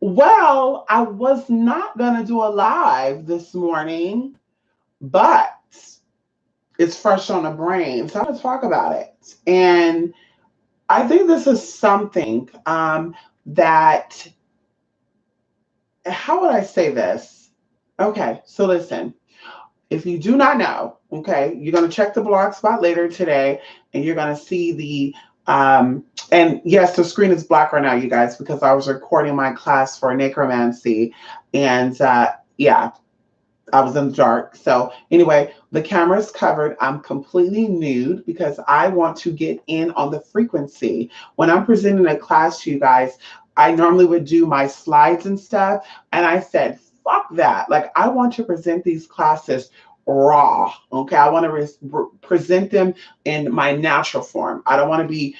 Well, I was not going to do a live this morning, but it's fresh on the brain. So I'm going to talk about it. And I think this is something that, how would I say this? Okay, so listen, if you do not know, okay, you're going to check the blog spot later today and you're going to see and yes, the screen is black right now, you guys, because I was recording my class for necromancy. And yeah, I was in the dark. So anyway, the camera is covered. I'm completely nude because I want to get in on the frequency. When I'm presenting a class to you guys, I normally would do my slides and stuff. And I said, fuck that. Like, I want to present these classes raw. Okay. I want to present them in my natural form. I don't want to be,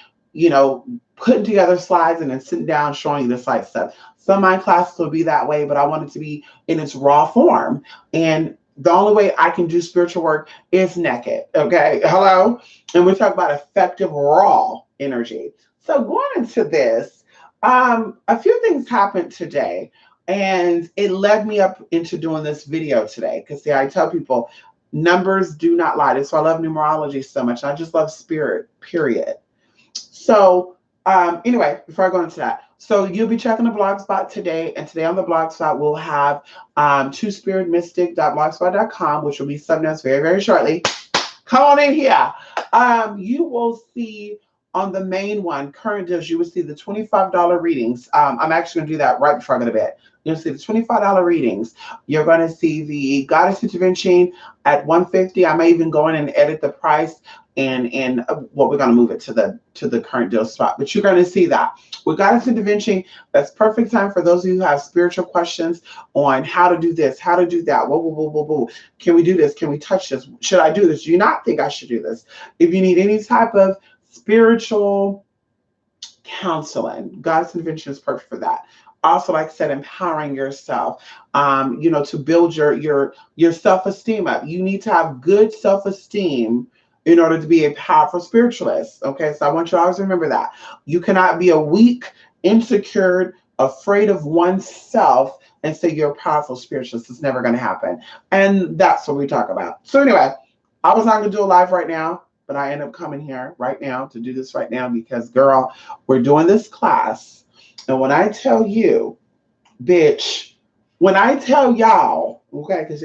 putting together slides and then sitting down showing you the slide stuff. Some of my classes will be that way, but I want it to be in its raw form. And the only way I can do spiritual work is naked. Okay. Hello. And we talk about effective raw energy. So going into this, a few things happened today and it led me up into doing this video today. Because see, I tell people numbers do not lie. That's why I love numerology so much. I just love spirit, period. So anyway, before I go into that, so you'll be checking the blog spot today, and today on the blog spot we'll have twospiritmystic.blogspot.com, which will be something else very, very shortly. Come on in here. You will see on the main one, current deals, you will see the $25 readings. I'm actually going to do that right before I go to bed. You'll see the $25 readings. You're going to see the Goddess Intervention at $150. I may even go in and edit the price and what we're going to move it to the current deal spot. But you're going to see that. With Goddess Intervention, that's perfect time for those of you who have spiritual questions on how to do this, how to do that. Whoa, whoa, whoa, whoa, whoa. Can we do this? Can we touch this? Should I do this? Do you not think I should do this? If you need any type of spiritual counseling, Goddess Intervention is perfect for that. Also, like I said, empowering yourself, to build your self-esteem up. You need to have good self-esteem in order to be a powerful spiritualist. Okay, so I want you to always remember that. You cannot be a weak, insecure, afraid of oneself and say you're a powerful spiritualist. It's never going to happen. And that's what we talk about. So anyway, I was not going to do a live right now, but I end up coming here right now to do this right now because, girl, we're doing this class. And when I tell you, bitch, when I tell y'all, okay, because,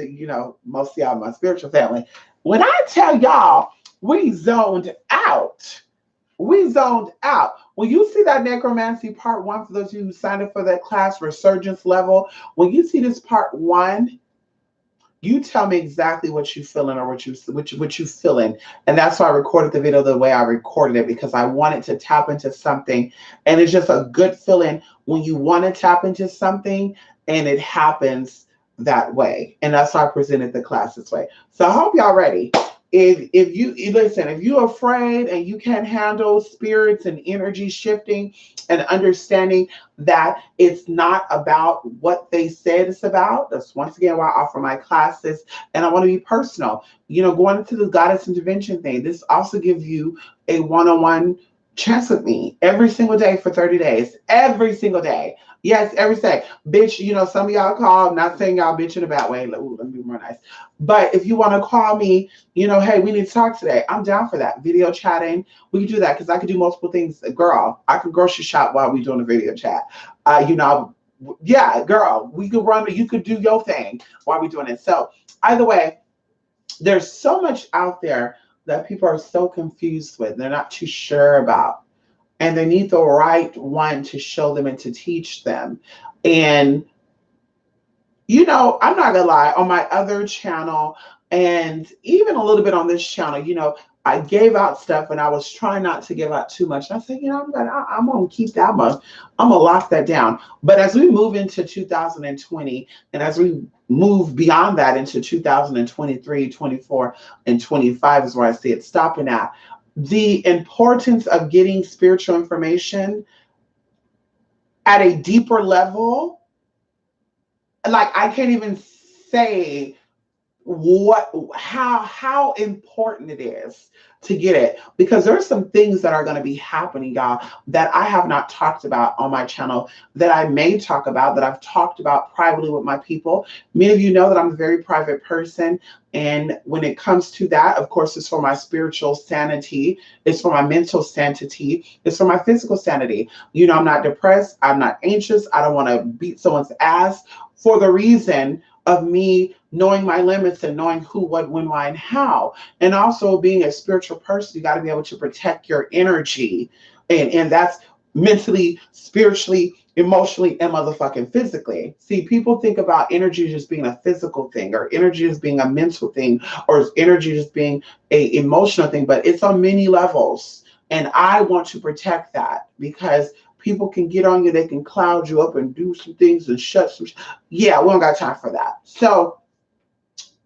most of y'all are my spiritual family, when I tell y'all, we zoned out. We zoned out. When you see that necromancy part one, for those of you who signed up for that class, resurgence level, when you see this part one, you tell me exactly what you feeling or what you feeling. And that's why I recorded the video the way I recorded it, because I wanted to tap into something. And it's just a good feeling when you want to tap into something and it happens that way. And that's why I presented the class this way. So I hope y'all ready. If you listen, if you're afraid and you can't handle spirits and energy shifting and understanding that it's not about what they said it's about, that's once again why I offer my classes. And I want to be personal. Going into the Goddess Intervention thing, this also gives you a one-on-one chance with me every single day for 30 days. Every single day. Yes, every day. Bitch, some of y'all call, not saying y'all bitch in a bad way. Ooh, let me be more nice. But if you want to call me, hey, we need to talk today. I'm down for that. Video chatting. We can do that because I can do multiple things. Girl, I can grocery shop while we doing a video chat. Yeah, girl, we could run, you could do your thing while we doing it. So either way, there's so much out there that people are so confused with. They're not too sure about. And they need the right one to show them and to teach them. And, I'm not going to lie, on my other channel and even a little bit on this channel, I gave out stuff and I was trying not to give out too much. I said, I'm going to keep that. I'm going to lock that down. But as we move into 2020 and as we move beyond that into 2023, 24, and 25 is where I see it stopping at. The importance of getting spiritual information at a deeper level, like I can't even say how important it is to get it, because there's some things that are going to be happening, y'all, that I have not talked about on my channel, that I may talk about, that I've talked about privately with my people. Many of you know that I'm a very private person, and when it comes to that, of course, it's for my spiritual sanity, it's for my mental sanity, it's for my physical sanity. I'm not depressed, I'm not anxious, I don't want to beat someone's ass, for the reason of me knowing my limits and knowing who, what, when, why, and how. And also being a spiritual person, you got to be able to protect your energy. And that's mentally, spiritually, emotionally, and motherfucking physically. See, people think about energy just being a physical thing, or energy just being a mental thing, or energy just being a emotional thing, but it's on many levels. And I want to protect that, because people can get on you, they can cloud you up and do some things and shut some. Yeah, we don't got time for that. So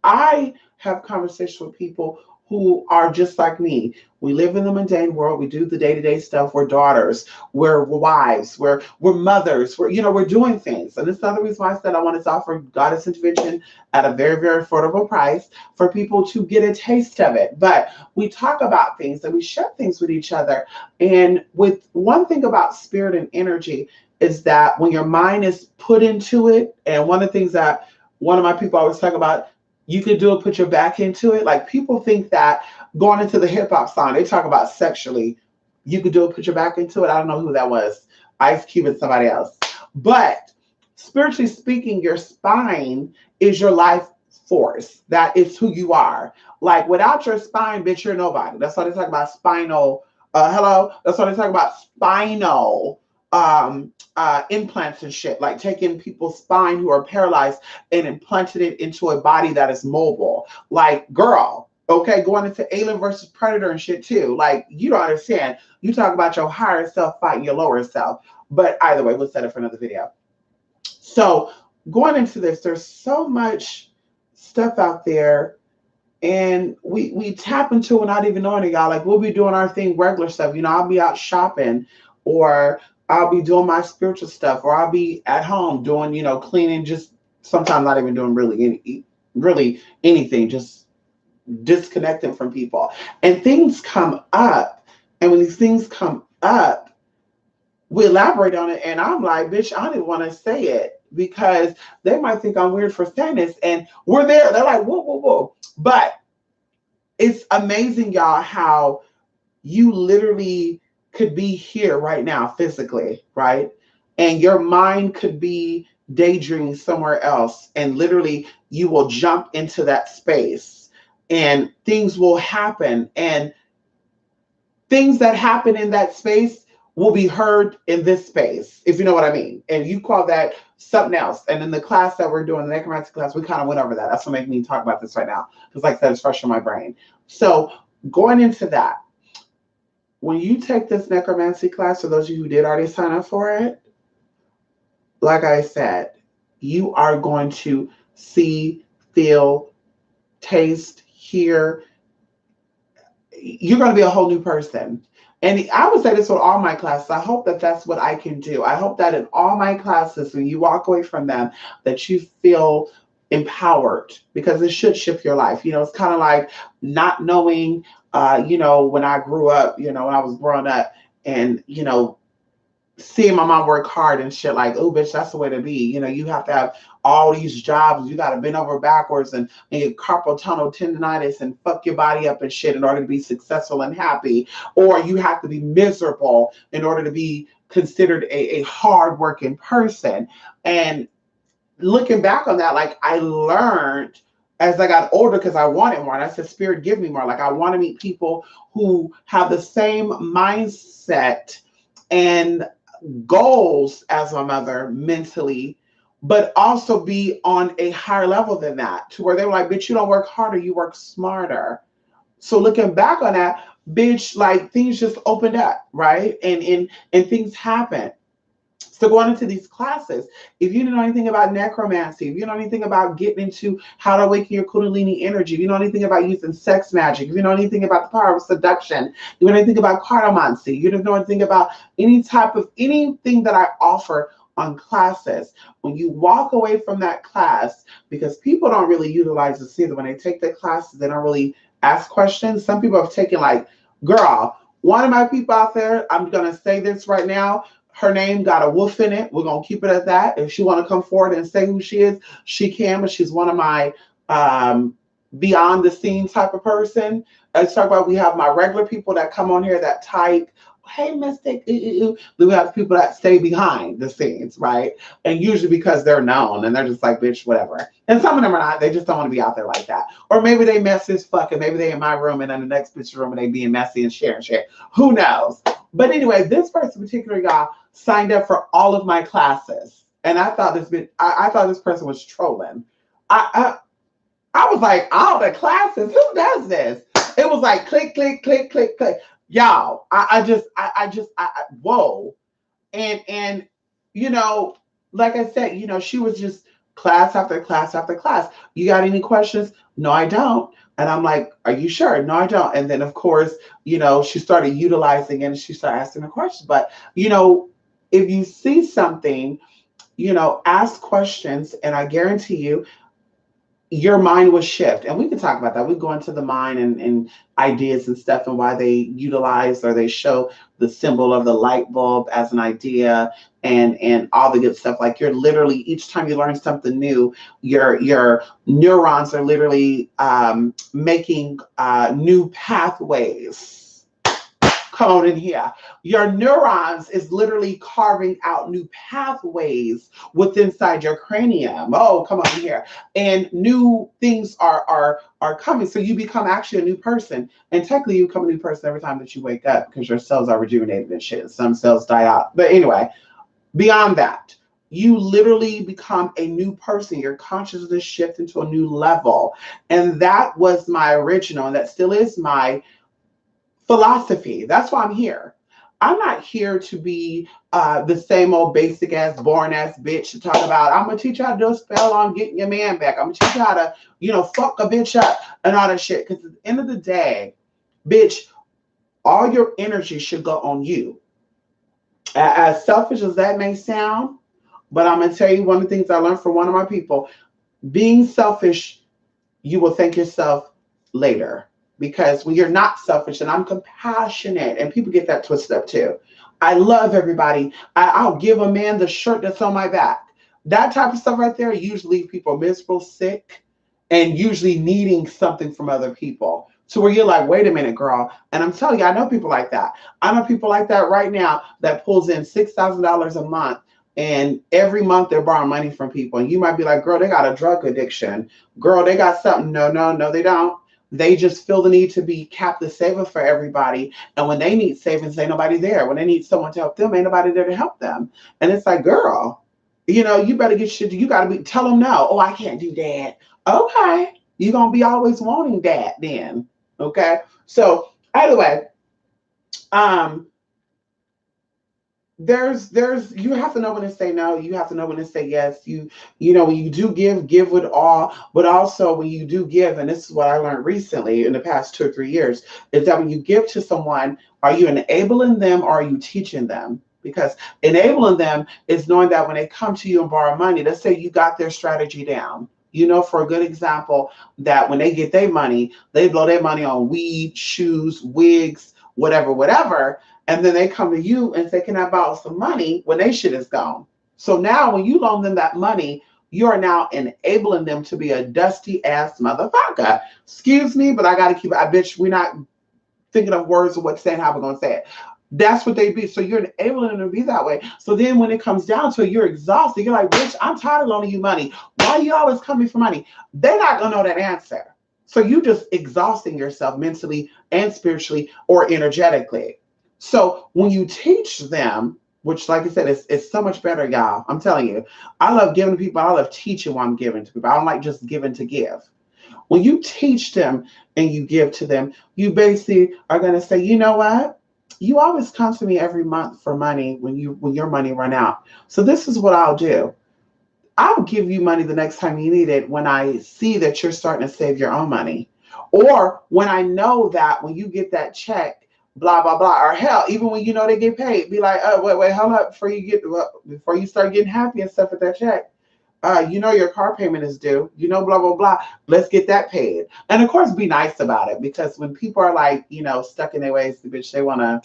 I have conversations with people who are just like me. We live in the mundane world. We do the day-to-day stuff. We're daughters. We're wives. We're mothers. We're doing things. And this is another reason why I said I wanted to offer Goddess Intervention at a very, very affordable price for people to get a taste of it. But we talk about things and we share things with each other. And with one thing about spirit and energy is that when your mind is put into it, and one of the things that one of my people always talk about, you could do it, put your back into it. Like, people think that going into the hip hop song, they talk about sexually. You could do it, put your back into it. I don't know who that was. Ice Cube and somebody else. But spiritually speaking, your spine is your life force. That is who you are. Like, without your spine, bitch, you're nobody. That's why they talk about spinal. Hello. That's why they talk about spinal implants and shit, like taking people's spine who are paralyzed and implanted it into a body that is mobile. Like, girl, okay, going into Alien versus Predator and shit too. Like, you don't understand. You talk about your higher self fighting your lower self. But either way, we'll set it for another video. So going into this, there's so much stuff out there, and we tap into it not even knowing it, y'all. Like, we'll be doing our thing, regular stuff. I'll be out shopping, or I'll be doing my spiritual stuff, or I'll be at home doing, cleaning, just sometimes not even doing really anything, just disconnecting from people. And things come up. And when these things come up, we elaborate on it. And I'm like, bitch, I didn't want to say it, because they might think I'm weird for saying this. And we're there. They're like, whoa, whoa, whoa. But it's amazing, y'all, how you literally could be here right now physically, right? And your mind could be daydreaming somewhere else. And literally, you will jump into that space and things will happen. And things that happen in that space will be heard in this space, if you know what I mean. And you call that something else. And in the class that we're doing, the necromancy class, we kind of went over that. That's what makes me talk about this right now, because like I said, it's fresh in my brain. So going into that, when you take this necromancy class, for those of you who did already sign up for it, like I said, you are going to see, feel, taste, hear. You're going to be a whole new person. And I would say this with all my classes. I hope that that's what I can do. I hope that in all my classes, when you walk away from them, that you feel empowered, because it should shift your life. It's kind of like not knowing, when I grew up, when I was growing up, and, seeing my mom work hard and shit, like, oh, bitch, that's the way to be. You have to have all these jobs. You got to bend over backwards and get carpal tunnel tendonitis and fuck your body up and shit in order to be successful and happy. Or you have to be miserable in order to be considered a hardworking person. And looking back on that, like, I learned as I got older, because I wanted more. And I said, Spirit, give me more. Like, I want to meet people who have the same mindset and goals as my mother mentally, but also be on a higher level than that, to where they were like, bitch, you don't work harder, you work smarter. So looking back on that, bitch, like, things just opened up, right? And things happen. So going into these classes, if you know anything about necromancy, if you know anything about getting into how to awaken your Kundalini energy, if you know anything about using sex magic, if you know anything about the power of seduction, if you know anything about cartomancy, you don't know anything about anything that I offer on classes. When you walk away from that class, because people don't really utilize this either. When they take the classes, they don't really ask questions. Some people have taken like, girl, one of my people out there, I'm gonna say this right now. Her name got a wolf in it. We're gonna keep it at that. If she want to come forward and say who she is, she can. But she's one of my beyond the scene type of person. Let's talk about, we have my regular people that come on here that type, hey, Mystic. Then we have people that stay behind the scenes, right? And usually because they're known and they're just like, bitch, whatever. And some of them are not. They just don't want to be out there like that. Or maybe they messy as fuck and maybe they in my room and in the next bitch room and they being messy and share. Who knows? But anyway, this person particular, y'all, signed up for all of my classes. And I thought I thought this person was trolling. I was like, all the classes, who does this? It was like click, click, click, click, click. Y'all, whoa. And, you know, like I said, you know, she was just class after class after class. You got any questions? No, I don't. And I'm like, are you sure? No, I don't. And then, of course, you know, she started utilizing it and she started asking the questions. But, you know, if you see something, you know, ask questions. And I guarantee you, your mind will shift. And we can talk about that. We go into the mind and ideas and stuff and why they utilize or they show the symbol of the light bulb as an idea and all the good stuff. Like, you're literally, each time you learn something new, your neurons are literally making new pathways. Come on in here. Your neurons is literally carving out new pathways within inside your cranium. Oh, come on in here. And new things are coming. So you become actually a new person. And technically you become a new person every time that you wake up because your cells are rejuvenated and shit. Some cells die out. But anyway, beyond that, you literally become a new person. Your consciousness shifts into a new level. And that was my original, and that still is my philosophy. That's why I'm here. I'm not here to be the same old basic ass, boring ass bitch to talk about, I'm gonna teach you how to do a spell on getting your man back. I'm gonna teach you how to, you know, fuck a bitch up and all that shit. Because at the end of the day, bitch, all your energy should go on you. As selfish as that may sound, but I'm gonna tell you one of the things I learned from one of my people: being selfish, you will thank yourself later. Because when you're not selfish, and I'm compassionate, and people get that twisted up too. I love everybody. I'll give a man the shirt that's on my back. That type of stuff right there usually leave people miserable, sick, and usually needing something from other people. To where you're like, wait a minute, girl. And I'm telling you, I know people like that. I know people like that right now that pulls in $6,000 a month. And every month they're borrowing money from people. And you might be like, girl, they got a drug addiction. Girl, they got something. No, they don't. They just feel the need to be captive saver for everybody. And when they need savings, ain't nobody there. When they need someone to help them, ain't nobody there to help them. And it's like, girl, you know, you better get shit. You got to tell them no. Oh, I can't do that. Okay. You're going to be always wanting that then. Okay. So anyway, there's you have to know when to say no. You have to know when to say yes. You know, when you do give with all, but also when you do give, and this is what I learned recently in the past 2 or 3 years, is that when you give to someone, are you enabling them or are you teaching them? Because enabling them is knowing that when they come to you and borrow money, let's say you got their strategy down. You know, for a good example, that when they get their money, they blow their money on weed, shoes, wigs, whatever. And then they come to you and say, can I borrow some money, when they shit is gone? So now when you loan them that money, you are now enabling them to be a dusty ass motherfucker. Excuse me, but I got to keep it. I bitch, we're not thinking of words of what saying, how we're going to say it. That's what they be. So you're enabling them to be that way. So then when it comes down to it, you're exhausted. You're like, bitch, I'm tired of loaning you money. Why are you always coming for money? They're not going to know that answer. So you just exhausting yourself mentally and spiritually or energetically. So when you teach them, which, like I said, it's so much better, y'all. I'm telling you, I love giving to people. I love teaching while I'm giving to people. I don't like just giving to give. When you teach them and you give to them, you basically are going to say, you know what? You always come to me every month for money when your money run out. So this is what I'll do. I'll give you money the next time you need it when I see that you're starting to save your own money. Or when I know that when you get that check, blah blah blah. Or hell, even when you know they get paid, be like, oh wait, hold up, before you start getting happy and stuff with that check. You know your car payment is due. You know, blah blah blah. Let's get that paid. And of course, be nice about it, because when people are like, stuck in their ways, the bitch, they wanna,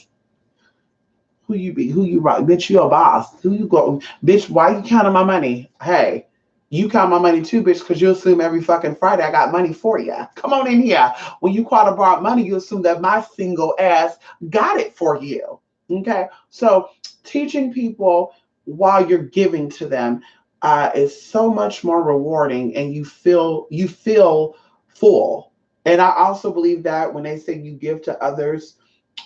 who you be, who you rock, bitch, you a boss. Who you go, bitch? Why you counting my money? Hey, you count my money too, bitch, because you assume every fucking Friday I got money for you. Come on in here. When you call to borrow money, you assume that my single ass got it for you. Okay, so teaching people while you're giving to them is so much more rewarding, and you feel full. And I also believe that when they say you give to others,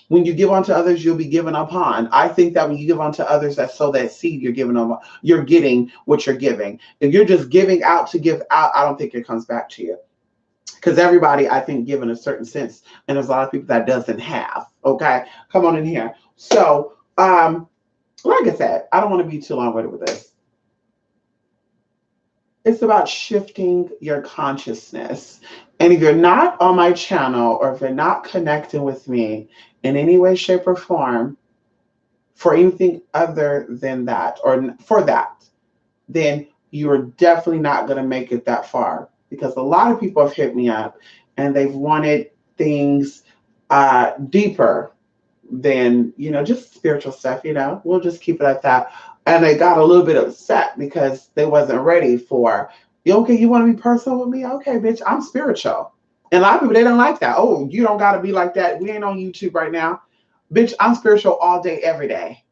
when you give unto others, you'll be given upon. I think that when you give unto others that sow that seed, you're getting what you're giving. If you're just giving out to give out, I don't think it comes back to you. Because everybody, I think, give in a certain sense, and there's a lot of people that doesn't have. Okay, come on in here. So, like I said, I don't want to be too long-winded with this. It's about shifting your consciousness. And if you're not on my channel, or if you're not connecting with me in any way, shape, or form for anything other than that, or for that, then you are definitely not going to make it that far. Because a lot of people have hit me up and they've wanted things deeper than, just spiritual stuff. We'll just keep it at that. And they got a little bit upset because they wasn't ready for, okay, you want to be personal with me? Okay, bitch, I'm spiritual. And a lot of people, they don't like that. Oh, you don't got to be like that. We ain't on YouTube right now. Bitch, I'm spiritual all day, every day.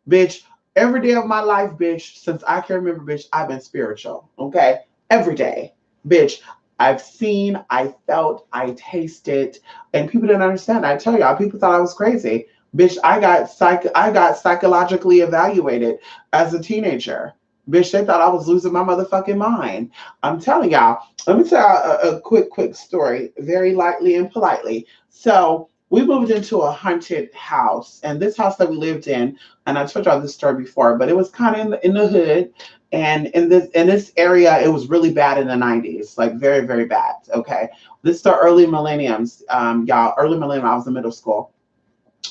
Bitch, every day of my life, bitch, since I can remember, bitch, I've been spiritual. Okay? Every day. Bitch, I've seen, I felt, I tasted, and people didn't understand. I tell y'all, people thought I was crazy. Bitch, I got psychologically evaluated as a teenager. Bitch, they thought I was losing my motherfucking mind. I'm telling y'all. Let me tell a quick story, very lightly and politely. So we moved into a haunted house, and this house that we lived in, and I told y'all this story before, but it was kind of in the hood, and in this area, it was really bad in the 90s, like very very bad. Okay, this is the early millenniums, y'all. Early millennium, I was in middle school,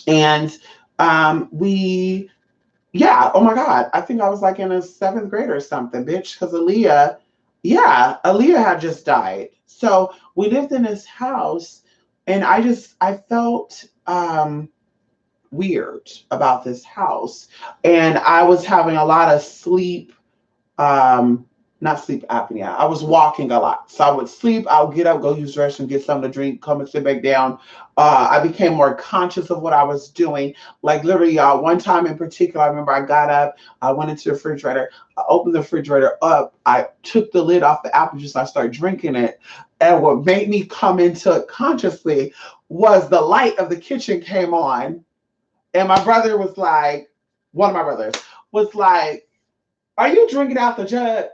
and we, yeah, oh my God, I think I was like in a seventh grade or something, bitch, because Aaliyah, yeah, Aaliyah had just died. So we lived in this house, and I felt weird about this house, and I was having a lot of sleep, um, not sleep apnea. I was walking a lot. So I would sleep, I would get up, go use the restroom, get something to drink, come and sit back down. I became more conscious of what I was doing. Like literally, one time in particular, I remember I got up, I went into the refrigerator, I opened the refrigerator up, I took the lid off the apple juice, I started drinking it. And what made me come into it consciously was the light of the kitchen came on. And my brother was like, one of my brothers was like, are you drinking out the jug?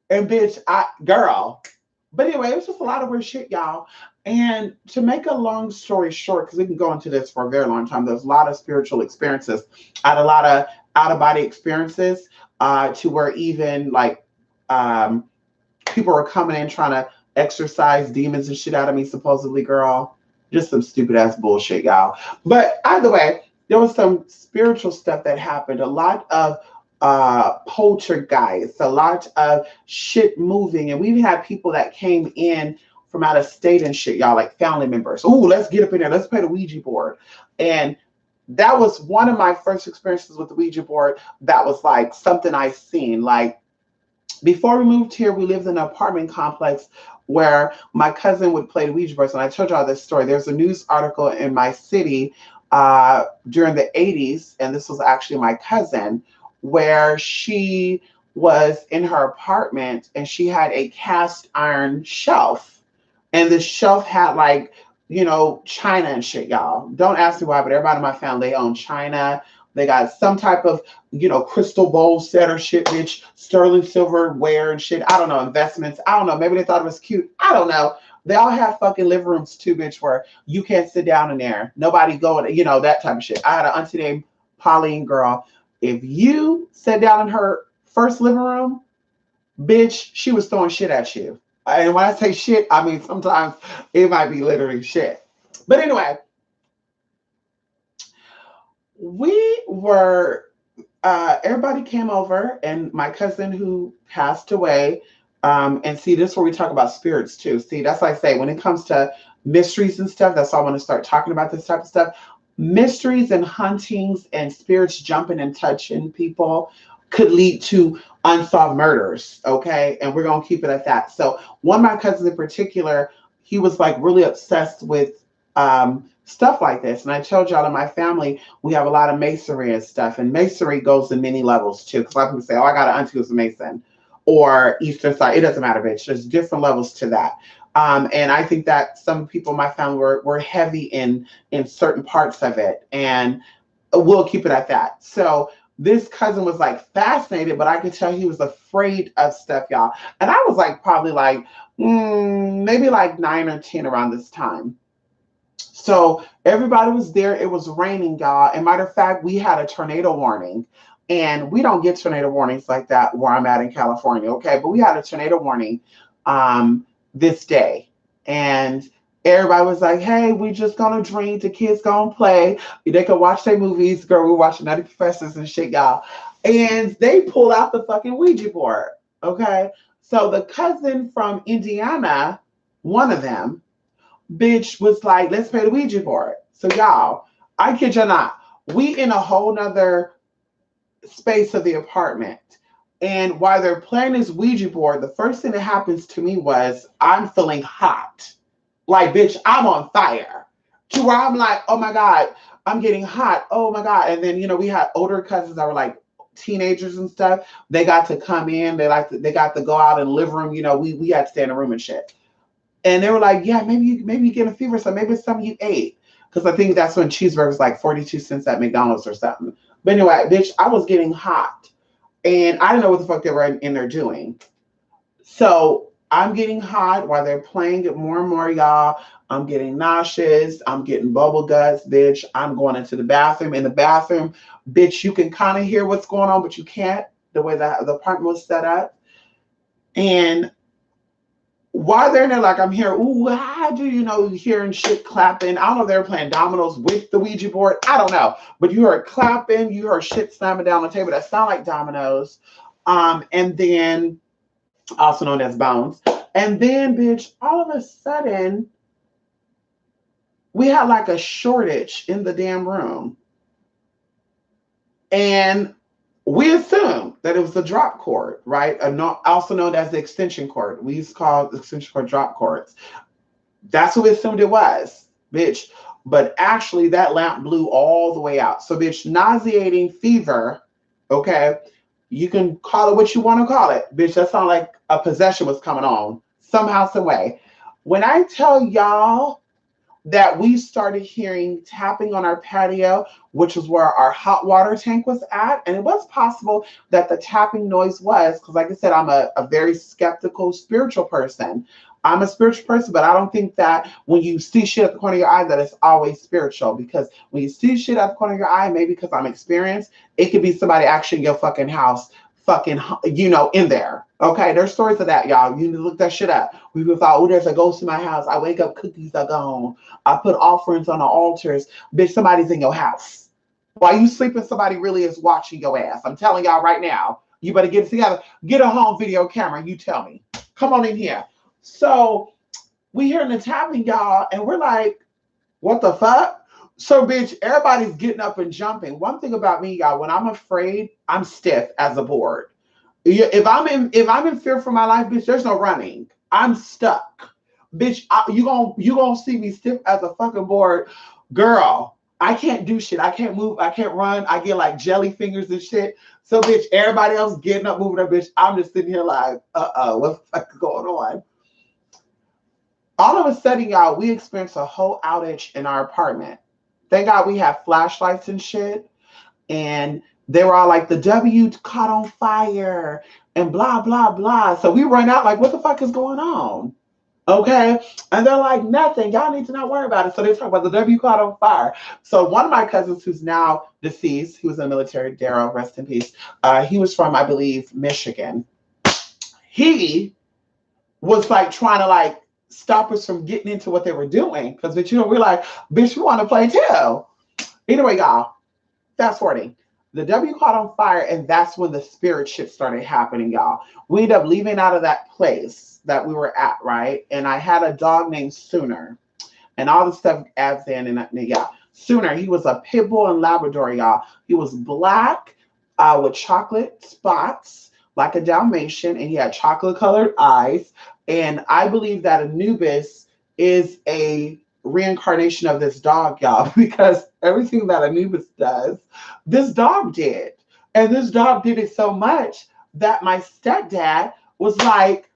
And bitch, girl. But anyway, it was just a lot of weird shit, y'all. And to make a long story short, because we can go into this for a very long time, there's a lot of spiritual experiences. I had a lot of out of body experiences, to where even like um, people were coming in trying to exorcise demons and shit out of me, supposedly, girl. Just some stupid ass bullshit, y'all. But either way, there was some spiritual stuff that happened. A lot of poltergeists, a lot of shit moving. And we've had people that came in from out of state and shit, y'all, like family members. Ooh, let's get up in there. Let's play the Ouija board. And that was one of my first experiences with the Ouija board. That was like something I seen. Like before we moved here, we lived in an apartment complex where my cousin would play the Ouija boards. And I told y'all this story. There's a news article in my city during the 80s, and this was actually my cousin, where she was in her apartment and she had a cast iron shelf. And the shelf had like, china and shit, y'all. Don't ask me why, but everybody in my family, they own china. They got some type of, crystal bowl set or shit, bitch, sterling silverware and shit. I don't know, investments. I don't know. Maybe they thought it was cute. I don't know. They all have fucking living rooms too, bitch, where you can't sit down in there. Nobody going, that type of shit. I had an auntie named Pauline, girl. If you sat down in her first living room, bitch, she was throwing shit at you. And when I say shit, I mean sometimes it might be literally shit. But anyway, we were everybody came over, and my cousin who passed away. And see, this is where we talk about spirits too. See, that's why I say when it comes to mysteries and stuff, that's why I want to start talking about this type of stuff. Mysteries and huntings and spirits jumping and touching people could lead to unsolved murders. Okay. And we're going to keep it at that. So, one of my cousins in particular, he was like really obsessed with stuff like this. And I told y'all in my family, we have a lot of masonry and stuff. And masonry goes in many levels too. Because a lot of people say, oh, I got an auntie who's a mason or Eastern side. It doesn't matter, bitch. There's different levels to that. And I think that some people in my family were heavy in certain parts of it. And we'll keep it at that. So this cousin was like fascinated, but I could tell he was afraid of stuff, y'all. And I was like probably like maybe like 9 or 10 around this time. So everybody was there. It was raining, y'all. And matter of fact, we had a tornado warning. And we don't get tornado warnings like that where I'm at in California, okay? But we had a tornado warning this day. And everybody was like, hey, we just gonna drink. The kids gonna play. They can watch their movies. Girl, we're watching Nutty Professors and shit, y'all. And they pulled out the fucking Ouija board, okay? So the cousin from Indiana, one of them, bitch was like, let's play the Ouija board. So y'all, I kid you not, we in a whole nother space of the apartment. And while they're playing this Ouija board, the first thing that happens to me was I'm feeling hot. Like, bitch, I'm on fire. To where I'm like, oh my God, I'm getting hot. Oh my God. And then, we had older cousins that were like teenagers and stuff. They got to come in. They got to go out in the living room. We had to stay in the room and shit. And they were like, yeah, maybe you get a fever, so maybe it's something you ate. Because I think that's when cheeseburgers like 42 cents at McDonald's or something. But anyway, bitch, I was getting hot. And I didn't know what the fuck they were in there doing. So I'm getting hot while they're playing it more and more, y'all. I'm getting nauseous. I'm getting bubble guts, bitch. I'm going into the bathroom. In the bathroom, bitch, you can kind of hear what's going on, but you can't, the way that the apartment was set up. And while they're in there, like I'm here, ooh, how do hearing shit clapping? I don't know if they were playing dominoes with the Ouija board. I don't know. But you heard clapping, you heard shit slamming down the table that sound like dominoes. And then also known as bones. And then, bitch, all of a sudden, we had like a shortage in the damn room. And we assumed that it was the drop cord, right? Also known as the extension cord. We used to call the extension cord drop cords. That's what we assumed it was, bitch. But actually, that lamp blew all the way out. So, bitch, nauseating fever, okay? You can call it what you want to call it. Bitch, that sounded like a possession was coming on somehow, some way. When I tell y'all that we started hearing tapping on our patio, which was where our hot water tank was at. And it was possible that the tapping noise was, because like I said, I'm a very skeptical spiritual person. I'm a spiritual person, but I don't think that when you see shit at the corner of your eye, that it's always spiritual. Because when you see shit at the corner of your eye, maybe because I'm experienced, it could be somebody actually in your fucking house, fucking, in there. Okay, there's stories of that, y'all. You need to look that shit up. We thought, oh, there's a ghost in my house. I wake up, cookies are gone. I put offerings on the altars. Bitch, somebody's in your house. While you sleeping, somebody really is watching your ass. I'm telling y'all right now. You better get it together. Get a home video camera and you tell me. Come on in here. So we hearing the tapping, y'all, and we're like, what the fuck? So, bitch, everybody's getting up and jumping. One thing about me, y'all, when I'm afraid, I'm stiff as a board. If I'm in fear for my life, bitch, there's no running. I'm stuck. Bitch, you gonna see me stiff as a fucking board. Girl, I can't do shit. I can't move. I can't run. I get like jelly fingers and shit. So, bitch, everybody else getting up, moving up, bitch. I'm just sitting here like, what the fuck is going on? All of a sudden, y'all, we experienced a whole outage in our apartment. Thank God we have flashlights and shit. And they were all like, the W caught on fire and blah, blah, blah. So we run out like, what the fuck is going on? Okay. And they're like, nothing. Y'all need to not worry about it. So they talk about the W caught on fire. So one of my cousins who's now deceased, he was in the military, Daryl, rest in peace. He was from, I believe, Michigan. He was like trying to like stop us from getting into what they were doing. Because, we're like, bitch, we want to play too. Anyway, y'all. Fast forwarding. The W caught on fire, and that's when the spirit shit started happening, y'all. We ended up leaving out of that place that we were at, right? And I had a dog named Sooner, and all the stuff adds in, and yeah. Sooner, he was a pit bull and Labrador, y'all. He was black with chocolate spots, like a Dalmatian, and he had chocolate colored eyes. And I believe that Anubis is a reincarnation of this dog, y'all, because everything that Anubis does, this dog did. And this dog did it so much that my stepdad was like,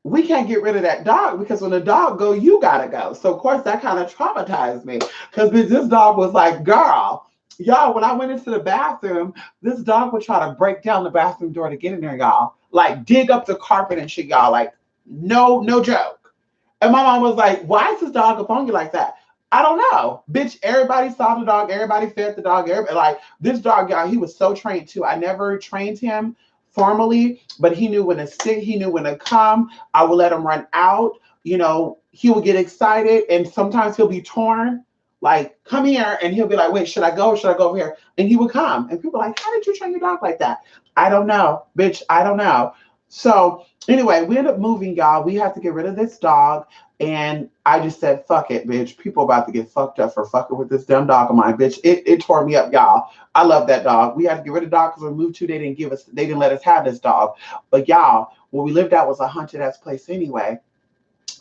we can't get rid of that dog because when the dog go, you gotta go. So of course that kind of traumatized me because this dog was like, girl, y'all, when I went into the bathroom, this dog would try to break down the bathroom door to get in there, y'all. Like dig up the carpet and shit, y'all. Like no joke. And my mom was like, why is this dog up on you like that? I don't know. Bitch, everybody saw the dog. Everybody fed the dog. Everybody, like this dog, y'all, he was so trained too. I never trained him formally, but he knew when to sit. He knew when to come. I would let him run out. You know, he would get excited and sometimes he'll be torn. Like, come here. And he'll be like, wait, should I go? Should I go over here? And he would come. And people are like, how did you train your dog like that? I don't know, bitch. I don't know. So anyway, we ended up moving, y'all. We had to get rid of this dog. And I just said, fuck it, bitch. People about to get fucked up for fucking with this dumb dog of mine, bitch. It tore me up, y'all. I love that dog. We had to get rid of the dog because we moved to, they didn't let us have this dog. But y'all, where we lived at was a haunted ass place anyway.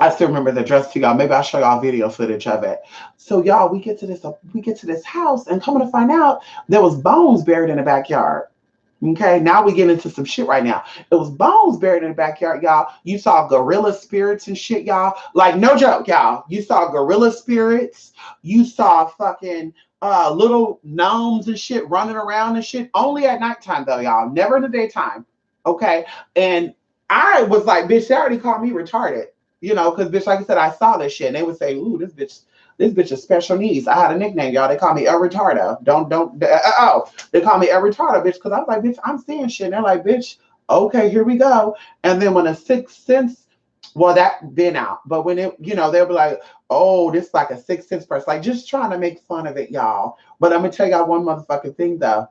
I still remember the address to y'all. Maybe I'll show y'all video footage of it. So y'all, we get to this house and coming to find out there was bones buried in the backyard. Okay, now we get into some shit right now. It was bones buried in the backyard, y'all. You saw gorilla spirits and shit, y'all. Like, no joke, y'all. You saw gorilla spirits. You saw fucking little gnomes and shit running around and shit. Only at nighttime, though, y'all. Never in the daytime. Okay? And I was like, bitch, they already called me retarded. You know, because, bitch, like I said, I saw this shit. And they would say, ooh, this bitch is special needs. I had a nickname, y'all. They call me El Retardo. They call me El Retardo, bitch, because I was like, bitch, I'm seeing shit. And they're like, bitch, okay, here we go. And then when a sixth sense, well, that been out. But when it, you know, they'll be like, oh, this is like a sixth sense person. Like, just trying to make fun of it, y'all. But I'm going to tell y'all one motherfucking thing, though.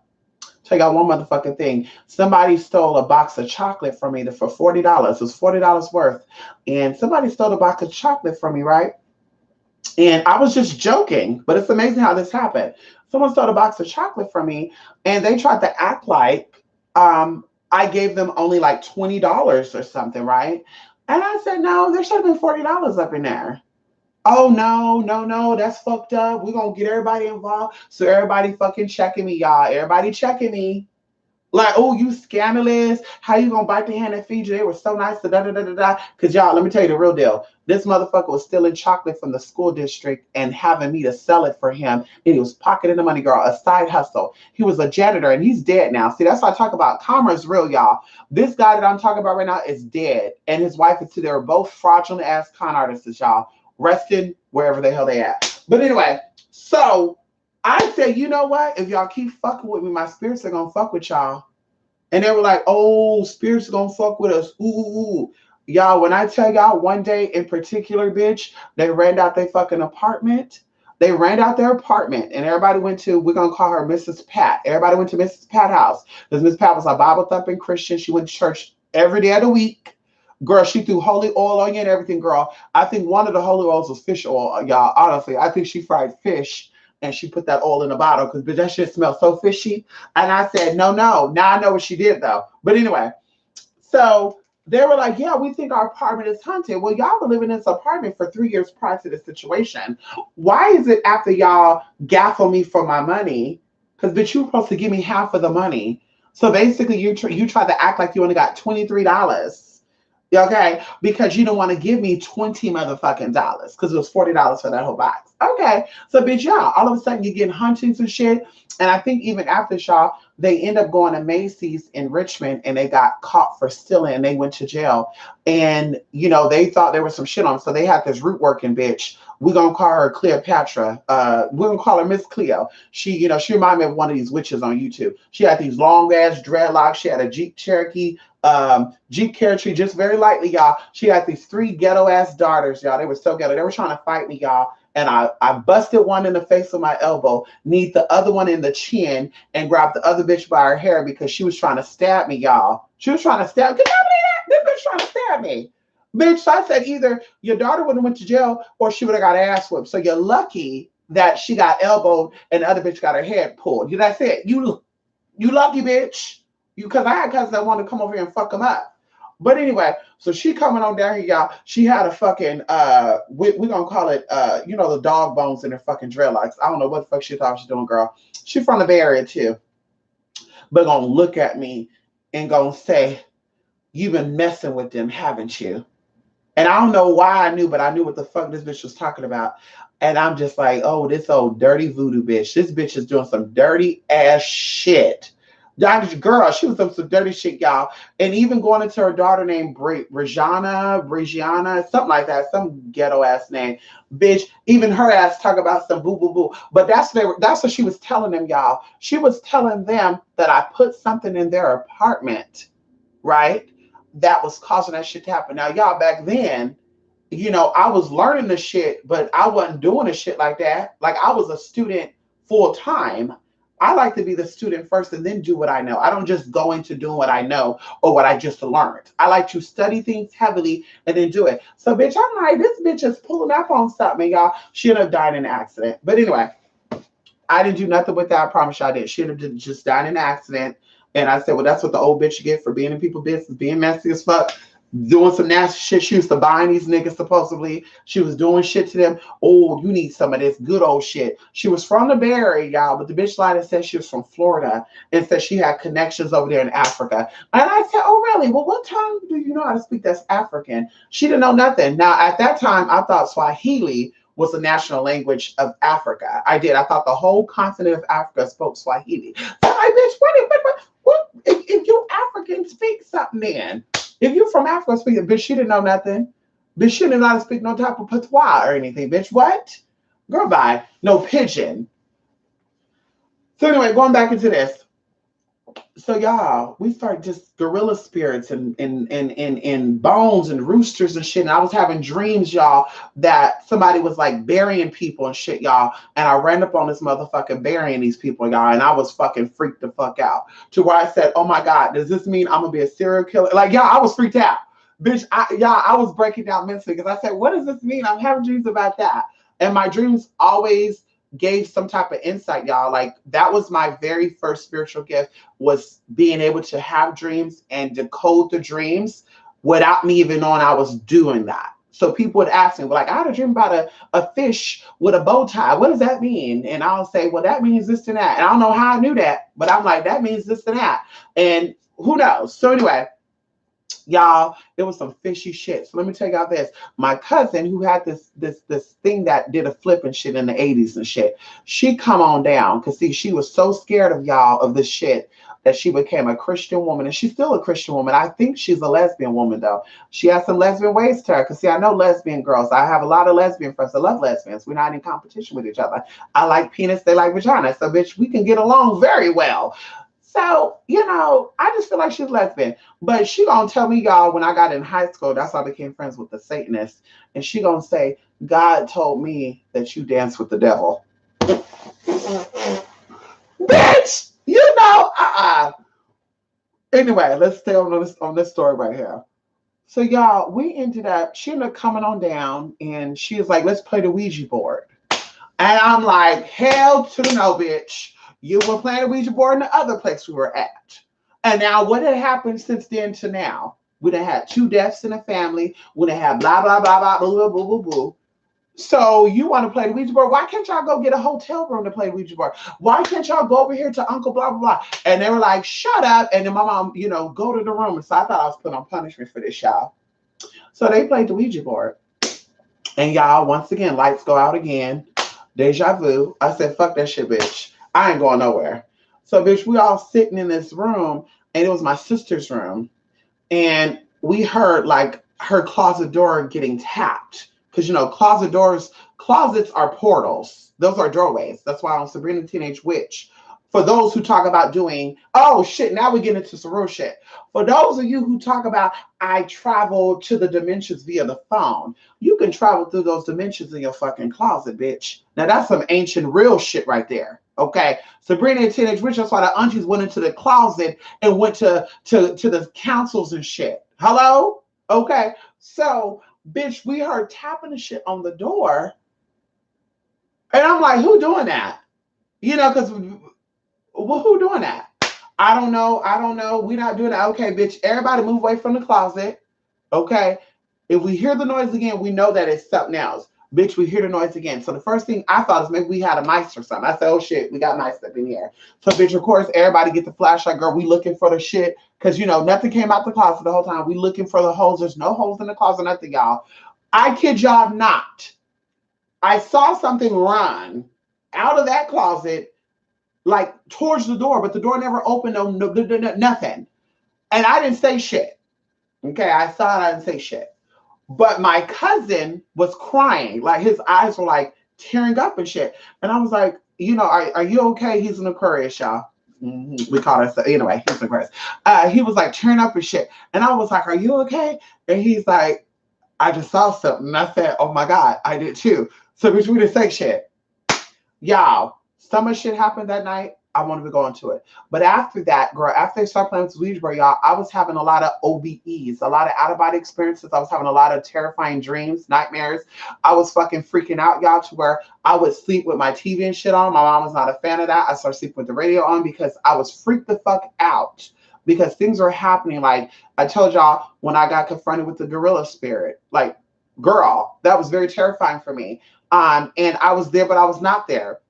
Somebody stole a box of chocolate from me for $40. It was $40 worth. And somebody stole a box of chocolate from me, right? And I was just joking, but it's amazing how this happened. Someone stole a box of chocolate from me, and they tried to act like I gave them only like $20 or something, right? And I said, no, there should have been $40 up in there. Oh, no, that's fucked up. We're going to get everybody involved. So everybody fucking checking me, y'all. Everybody checking me. Like, oh, you scandalous. How you gonna bite the hand that feeds you? They were so nice. Because y'all, let me tell you the real deal. This motherfucker was stealing chocolate from the school district and having me to sell it for him. And he was pocketing the money, girl, a side hustle. He was a janitor and he's dead now. See, that's why I talk about karma is real, y'all. This guy that I'm talking about right now is dead. And his wife is too. They were both fraudulent ass con artists, y'all. Resting wherever the hell they at. But anyway, so I said, you know what? If y'all keep fucking with me, my spirits are gonna fuck with y'all. And they were like, oh, spirits are gonna fuck with us. Ooh. Y'all, when I tell y'all one day in particular, bitch, they ran out their fucking apartment. They ran out their apartment and everybody went to, we're gonna call her Mrs. Pat. Everybody went to Mrs. Pat house. Because Mrs. Pat was a Bible thumping Christian. She went to church every day of the week. Girl, she threw holy oil on you and everything, girl. I think one of the holy oils was fish oil, y'all. Honestly, I think she fried fish and she put that oil in a bottle because that shit smelled so fishy. And I said, no. Now I know what she did though. But anyway, so they were like, yeah, we think our apartment is haunted. Well, y'all were living in this apartment for 3 years prior to the situation. Why is it after y'all gaffle me for my money? Because bitch, you were supposed to give me half of the money. So basically you tried to act like you only got $23. Okay, because you don't want to give me $20 motherfucking dollars because it was $40 for that whole box. Okay, so bitch, y'all, all of a sudden you're getting huntings and shit. And I think even after y'all, they end up going to Macy's in Richmond and they got caught for stealing and they went to jail. And, you know, they thought there was some shit on them. So they had this root working bitch. We're going to call her Cleopatra. We're going to call her Miss Cleo. She reminded me of one of these witches on YouTube. She had these long ass dreadlocks. She had a Jeep Cherokee. Jeep Cherokee, just very lightly, y'all. She had these 3 ghetto ass daughters, y'all. They were so ghetto. They were trying to fight me, y'all. and I busted one in the face with my elbow, kneed the other one in the chin, and grabbed the other bitch by her hair because she was trying to stab me, y'all. She was trying to stab. Can y'all believe that? This bitch trying to stab me. Bitch, so I said either your daughter would have went to jail or she would have got ass whipped. So you're lucky that she got elbowed and the other bitch got her head pulled. That's it. You lucky bitch. Because I had cousins that wanted to come over here and fuck them up. But anyway, so she coming on down here, y'all. She had a fucking we're gonna call it the dog bones in her fucking dreadlocks. I don't know what the fuck she thought she was doing, girl. She from the Bay Area too. But gonna look at me and gonna say, "You've been messing with them, haven't you?" And I don't know why I knew, but I knew what the fuck this bitch was talking about. And I'm just like, oh, this old dirty voodoo bitch. This bitch is doing some dirty ass shit. That girl, she was doing some dirty shit, y'all. And even going into her daughter named Brigiana, something like that, some ghetto ass name. Bitch, even her ass talk about some boo boo boo. But that's what she was telling them, y'all. She was telling them that I put something in their apartment, right? That was causing that shit to happen. Now, y'all, back then, I was learning the shit, but I wasn't doing the shit like that. Like, I was a student full time. I like to be the student first and then do what I know. I don't just go into doing what I know or what I just learned. I like to study things heavily and then do it. So, bitch, I'm like, this bitch is pulling up on something, y'all. She ended up dying in an accident. But anyway, I didn't do nothing with that. I promise you I did. She ended up just dying in an accident. And I said, well, that's what the old bitch get for being in people's business, being messy as fuck, doing some nasty shit. She used to buy these niggas, supposedly. She was doing shit to them. Oh, you need some of this good old shit. She was from the Bay Area, y'all, but the bitch lied and said she was from Florida and said she had connections over there in Africa. And I said, oh, really? Well, what tongue do you know how to speak that's African? She didn't know nothing. Now, at that time, I thought Swahili was the national language of Africa. I did. I thought the whole continent of Africa spoke Swahili. So I, bitch, what? If you African, speak something then. If you from Africa, speak it. Bitch, she didn't know nothing. Bitch, she didn't know how to speak no type of patois or anything. Bitch, what? Girl, bye. No pigeon. So anyway, going back into this. So y'all, we started just gorilla spirits and bones and roosters and shit. And I was having dreams, y'all, that somebody was like burying people and shit, y'all. And I ran up on this motherfucker burying these people, y'all. And I was fucking freaked the fuck out to where I said, oh my God, does this mean I'm gonna be a serial killer? Like, y'all, I was freaked out. Bitch, I was breaking down mentally because I said, what does this mean? I'm having dreams about that. And my dreams always gave some type of insight, y'all. Like, that was my very first spiritual gift, was being able to have dreams and decode the dreams without me even knowing I was doing that. So people would ask me, well, like, I had a dream about a fish with a bow tie. What does that mean? And I'll say, well, that means this and that. And I don't know how I knew that, but I'm like, that means this and that. And who knows? So anyway, y'all, it was some fishy shit. So let me tell y'all this. My cousin, who had this thing that did a flip and shit in the 80s and shit, she come on down because, see, she was so scared of y'all, of this shit, that she became a Christian woman. And she's still a Christian woman. I think she's a lesbian woman, though. She has some lesbian ways to her. Because, see, I know lesbian girls. I have a lot of lesbian friends. I love lesbians. We're not in competition with each other. I like penis. They like vagina. So, bitch, we can get along very well. So, I just feel like she's lesbian. But she gonna tell me, y'all, when I got in high school, that's how I became friends with the Satanists. And she gonna say, God told me that you dance with the devil. Bitch! Anyway, let's stay on this story right here. So, y'all, she ended up coming on down, and she was like, let's play the Ouija board. And I'm like, hell to the no, bitch. You were playing the Ouija board in the other place we were at. And now what had happened since then to now? We done had 2 deaths in the family. We done had blah, blah, blah, blah, blah, blah, blah, blah, blah. So you want to play the Ouija board? Why can't y'all go get a hotel room to play Ouija board? Why can't y'all go over here to Uncle blah, blah, blah? And they were like, shut up. And then my mom, go to the room. And so I thought I was putting on punishment for this, y'all. So they played the Ouija board. And y'all, once again, lights go out again. Deja vu. I said, fuck that shit, bitch. I ain't going nowhere. So, bitch, we all sitting in this room, and it was my sister's room. And we heard, like, her closet door getting tapped. Because, closets are portals. Those are doorways. That's why on Sabrina the Teenage Witch, For those who talk about doing, oh shit, now we get into some real shit. For those of you who talk about, I travel to the dimensions via the phone, you can travel through those dimensions in your fucking closet, bitch. Now that's some ancient real shit right there. Okay. Sabrina and Teenage Witch, that's why the aunties went into the closet and went to the councils and shit. Hello? Okay. So, bitch, we heard tapping and shit on the door. And I'm like, who doing that? Because well, who doing that? I don't know. I don't know. We're not doing that. Okay, bitch. Everybody move away from the closet. Okay. If we hear the noise again, we know that it's something else. Bitch, we hear the noise again. So the first thing I thought is maybe we had a mice or something. I said, oh shit, we got mice up in here. So bitch, of course, everybody get the flashlight, girl. We looking for the shit. Cause nothing came out the closet the whole time. We looking for the holes. There's no holes in the closet, nothing, y'all. I kid y'all not. I saw something run out of that closet, like towards the door, but the door never opened, no, nothing. And I didn't say shit. Okay, I saw it, I didn't say shit. But my cousin was crying, like his eyes were like tearing up and shit. And I was like, are you okay? He's an Aquarius, y'all. Mm-hmm. We call it, anyway, he's an Aquarius. He was like tearing up and shit. And I was like, are you okay? And he's like, I just saw something. And I said, oh my God, I did too. So we didn't say shit. Y'all, so much shit happened that night. I wanted to go into it. But after that, girl, after they started playing with Ouija board, y'all, I was having a lot of OBEs, a lot of out-of-body experiences. I was having a lot of terrifying dreams, nightmares. I was fucking freaking out, y'all, to where I would sleep with my TV and shit on. My mom was not a fan of that. I started sleeping with the radio on because I was freaked the fuck out because things were happening. Like I told y'all when I got confronted with the gorilla spirit, like, girl, that was very terrifying for me. And I was there, but I was not there.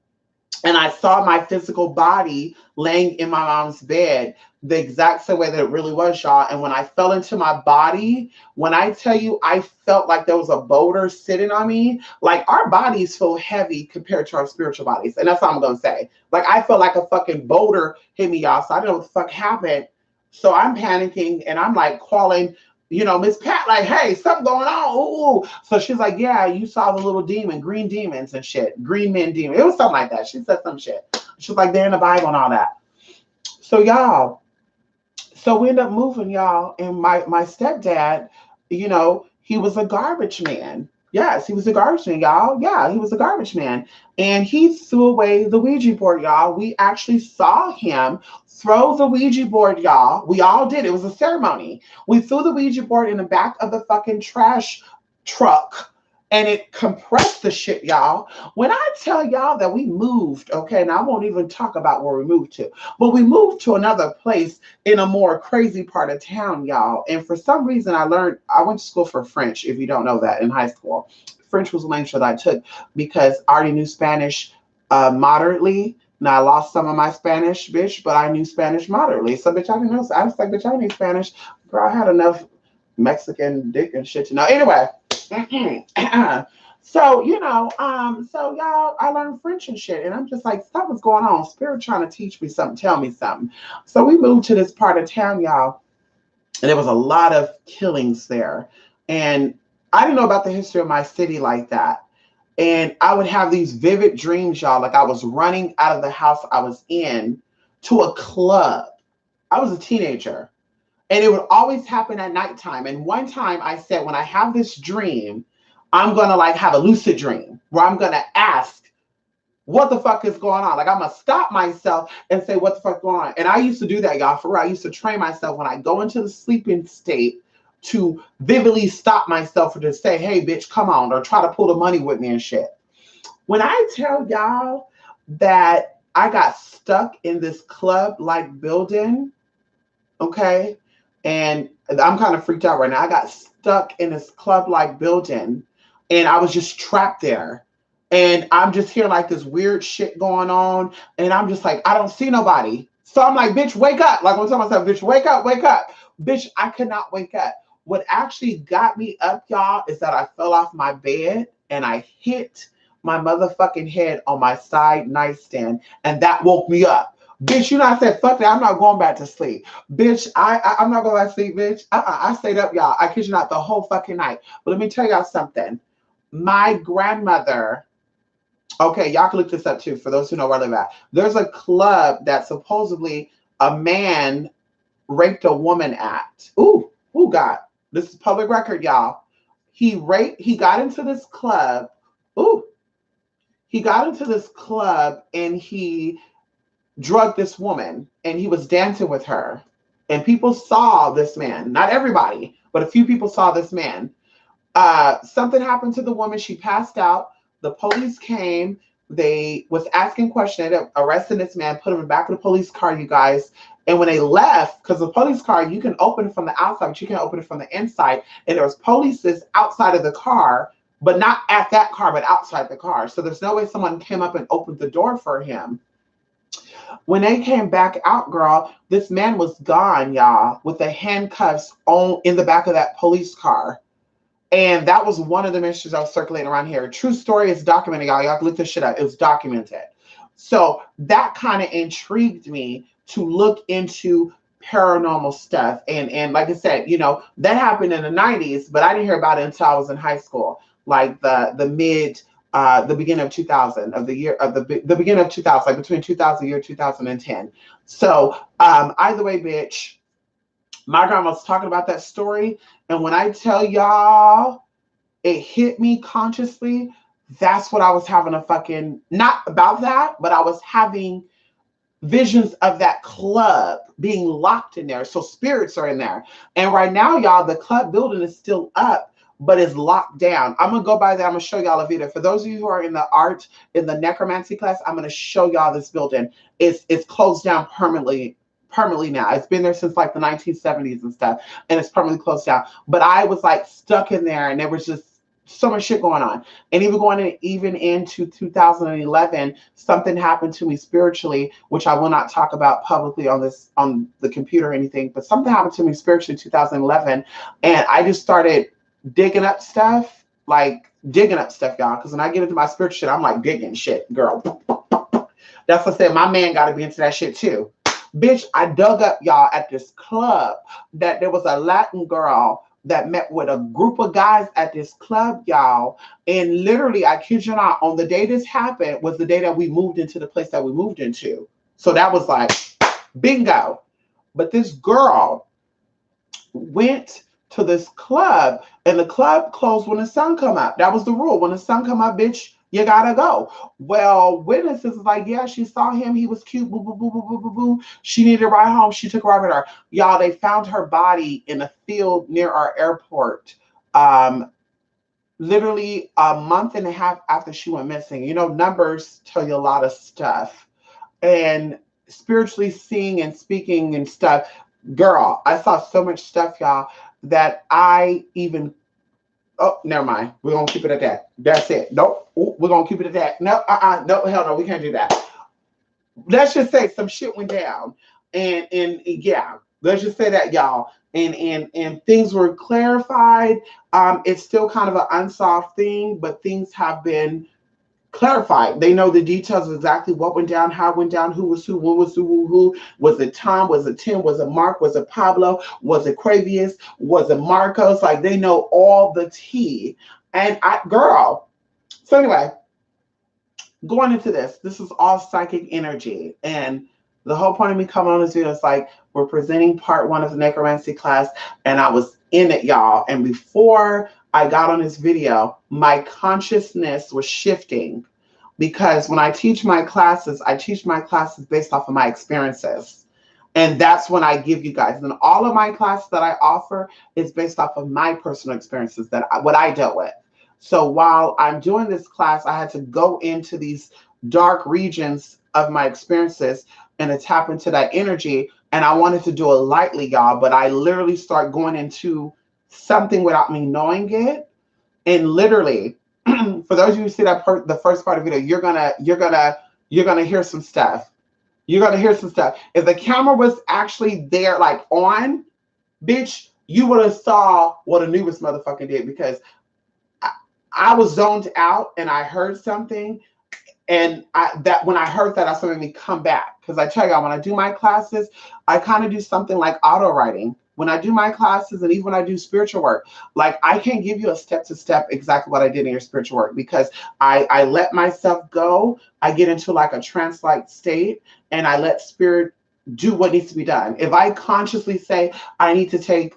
And I saw my physical body laying in my mom's bed the exact same way that it really was, y'all. And when I fell into my body, when I tell you, I felt like there was a boulder sitting on me. Like our bodies feel heavy compared to our spiritual bodies. And that's all I'm going to say. Like I felt like a fucking boulder hit me, y'all. So I don't know what the fuck happened. So I'm panicking and I'm like calling, Miss Pat, like, hey, something going on. Ooh. So she's like, yeah, you saw the little demon, green demons and shit, green men demon. It was something like that. She said some shit. She was like, they're in the Bible and all that. So y'all, so we end up moving, y'all. And my stepdad, he was a garbage man. Yes, he was a garbage man, y'all. Yeah, he was a garbage man. And he threw away the Ouija board, y'all. We actually saw him throw the Ouija board, y'all. We all did. It was a ceremony. We threw the Ouija board in the back of the fucking trash truck and it compressed the shit, y'all. When I tell y'all that we moved, okay, now I won't even talk about where we moved to, but we moved to another place in a more crazy part of town, y'all. And for some reason, I went to school for French, if you don't know that, in high school. French was a language that I took because I already knew Spanish moderately. Now I lost some of my Spanish, bitch, but I knew Spanish moderately. So, bitch, I didn't know. I was like, bitch, I need Spanish. Girl, I had enough Mexican dick and shit to know. Anyway, so so y'all, I learned French and shit, and I'm just like, something's going on. Spirit trying to teach me something, tell me something. So we moved to this part of town, y'all, and there was a lot of killings there, and I didn't know about the history of my city like that. And I would have these vivid dreams, y'all, like I was running out of the house I was in to a club. I was a teenager. And it would always happen at nighttime. And one time I said, when I have this dream, I'm going to like have a lucid dream where I'm going to ask, what the fuck is going on? Like I'm going to stop myself and say, what the fuck is going on? And I used to do that, y'all, for real. I used to train myself when I go into the sleeping state to vividly stop myself or to say, hey, bitch, come on, or try to pull the money with me and shit. When I tell y'all that I got stuck in this club-like building, okay, and I'm kind of freaked out right now. I got stuck in this club-like building, and I was just trapped there. And I'm just hearing like this weird shit going on, and I'm just like, I don't see nobody. So I'm like, bitch, wake up. Like I'm telling myself, bitch, wake up, wake up. Bitch, I could not wake up. What actually got me up, y'all, is that I fell off my bed and I hit my motherfucking head on my side nightstand, and that woke me up. Bitch, you know, I said, fuck that, I'm not going back to sleep. Bitch, I'm not going back to sleep, bitch. I stayed up, y'all. I kid you not, the whole fucking night. But let me tell y'all something. My grandmother Okay, y'all can look this up too for those who know where I live at. There's a club that supposedly a man raped a woman at. Ooh, God. This is public record, y'all. He got into this club. Ooh, he got into this club and he drugged this woman and he was dancing with her. And people saw this man. Not everybody, but a few people saw this man. Something happened to the woman. She passed out. The police came. They was asking questions, arresting this man, put him in the back of the police car, you guys. And when they left, because the police car, you can open it from the outside, but you can open it from the inside. And there was polices outside of the car, but not at that car, but outside the car. So there's no way someone came up and opened the door for him. When they came back out, girl, this man was gone, y'all, with the handcuffs on in the back of that police car. And that was one of the mysteries I was circulating around here. True story is documented, y'all. Y'all can look this shit up. It was documented. So that kind of intrigued me to look into paranormal stuff. And like I said, that happened in the 90s, but I didn't hear about it until I was in high school, like the beginning of 2000 of the year of the beginning of 2000, like between 2000 year 2010. So either way, bitch, my grandma was talking about that story. And when I tell y'all, it hit me consciously. That's what I was having not about that, but I was having visions of that club being locked in there. So spirits are in there. And right now, y'all, the club building is still up, but it's locked down. I'm going to go by there. I'm going to show y'all a video. For those of you who are in the art, in the necromancy class, I'm going to show y'all this building. It's closed down permanently now. It's been there since like the 1970s and stuff, and it's permanently closed down. But I was like stuck in there, and there was just so much shit going on. And even into 2011, something happened to me spiritually, which I will not talk about publicly on the computer or anything, but something happened to me spiritually in 2011, and I just started digging up stuff, y'all, because when I get into my spiritual shit, I'm like digging shit, girl. That's what I said. My man got to be into that shit too. Bitch, I dug up, y'all, at this club that there was a Latin girl that met with a group of guys at this club, y'all. And literally, I kid you not, on the day this happened was the day that we moved into the place that we moved into. So that was like, bingo. But this girl went to this club, and the club closed when the sun come up. That was the rule. When the sun come up, bitch, you gotta go. Well, witnesses is like, yeah, she saw him. He was cute. Boo, boo, boo, boo, boo, boo, boo. She needed a ride home. She took a ride with her. Y'all, they found her body in a field near our airport. Literally a month and a half after she went missing. Numbers tell you a lot of stuff. And spiritually seeing and speaking and stuff. Girl, I saw so much stuff, y'all, that I even... Oh, never mind. We're going to keep it at that. That's it. Nope. Ooh, we're going to keep it at that. No, no, hell no. We can't do that. Let's just say some shit went down. And yeah, let's just say that, y'all. And things were clarified. It's still kind of an unsolved thing, but things have been clarified. They know the details of exactly what went down, how it went down, who was who, what was who. Was it Tom? Was it Tim? Was it Mark? Was it Pablo? Was it Cravius? Was it Marcos? Like, they know all the tea. And girl. So anyway, going into this is all psychic energy. And the whole point of me coming on this video is like, we're presenting part 1 of the necromancy class, and I was in it, y'all. And before I got on this video, my consciousness was shifting, because when I teach my classes based off of my experiences. And that's when I give you guys. And all of my classes that I offer is based off of my personal experiences, what I dealt with. So while I'm doing this class, I had to go into these dark regions of my experiences and to tap into that energy. And I wanted to do it lightly, y'all, but I literally start going into something without me knowing it. And literally, for those of you who see the first part of the video, you're gonna hear some stuff. You're gonna hear some stuff. If the camera was actually there, like on, bitch, you would have saw what Anubis motherfucking did, because I was zoned out and I heard something. And when I heard that, that's what made me come back. Because I tell y'all, when I do my classes, I kind of do something like auto writing. when I do my classes and even when I do spiritual work, like I can't give you a step to step exactly what I did in your spiritual work because I let myself go. I get into like a trance-like state and I let spirit do what needs to be done. If I consciously say I need to take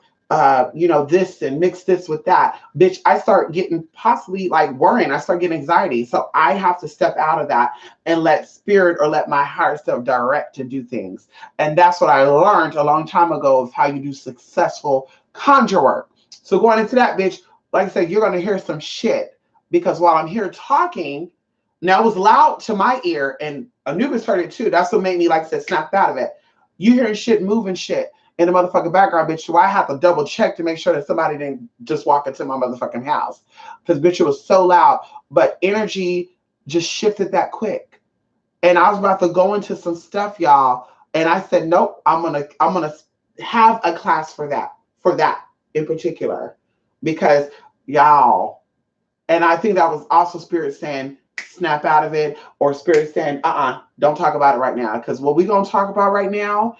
this and mix this with that, bitch, I start getting possibly like worrying. I start getting anxiety. So I have to step out of that and let spirit or let my higher self direct to do things. And that's what I learned a long time ago of how you do successful conjure work. So going into that, bitch, like I said, you're going to hear some shit because while I'm here talking, now it was loud to my ear and Anubis heard it too. That's what made me, like I said, snap out of it. You hearing shit, moving shit in the motherfucking background, bitch. So I have to double check to make sure that somebody didn't just walk into my motherfucking house. Because bitch, it was so loud. But energy just shifted that quick. And I was about to go into some stuff, y'all. And I said, nope, I'm gonna have a class for that in particular. Because y'all, and I think that was also spirit saying, snap out of it, or spirit saying, don't talk about it right now. Because what we're gonna talk about right now,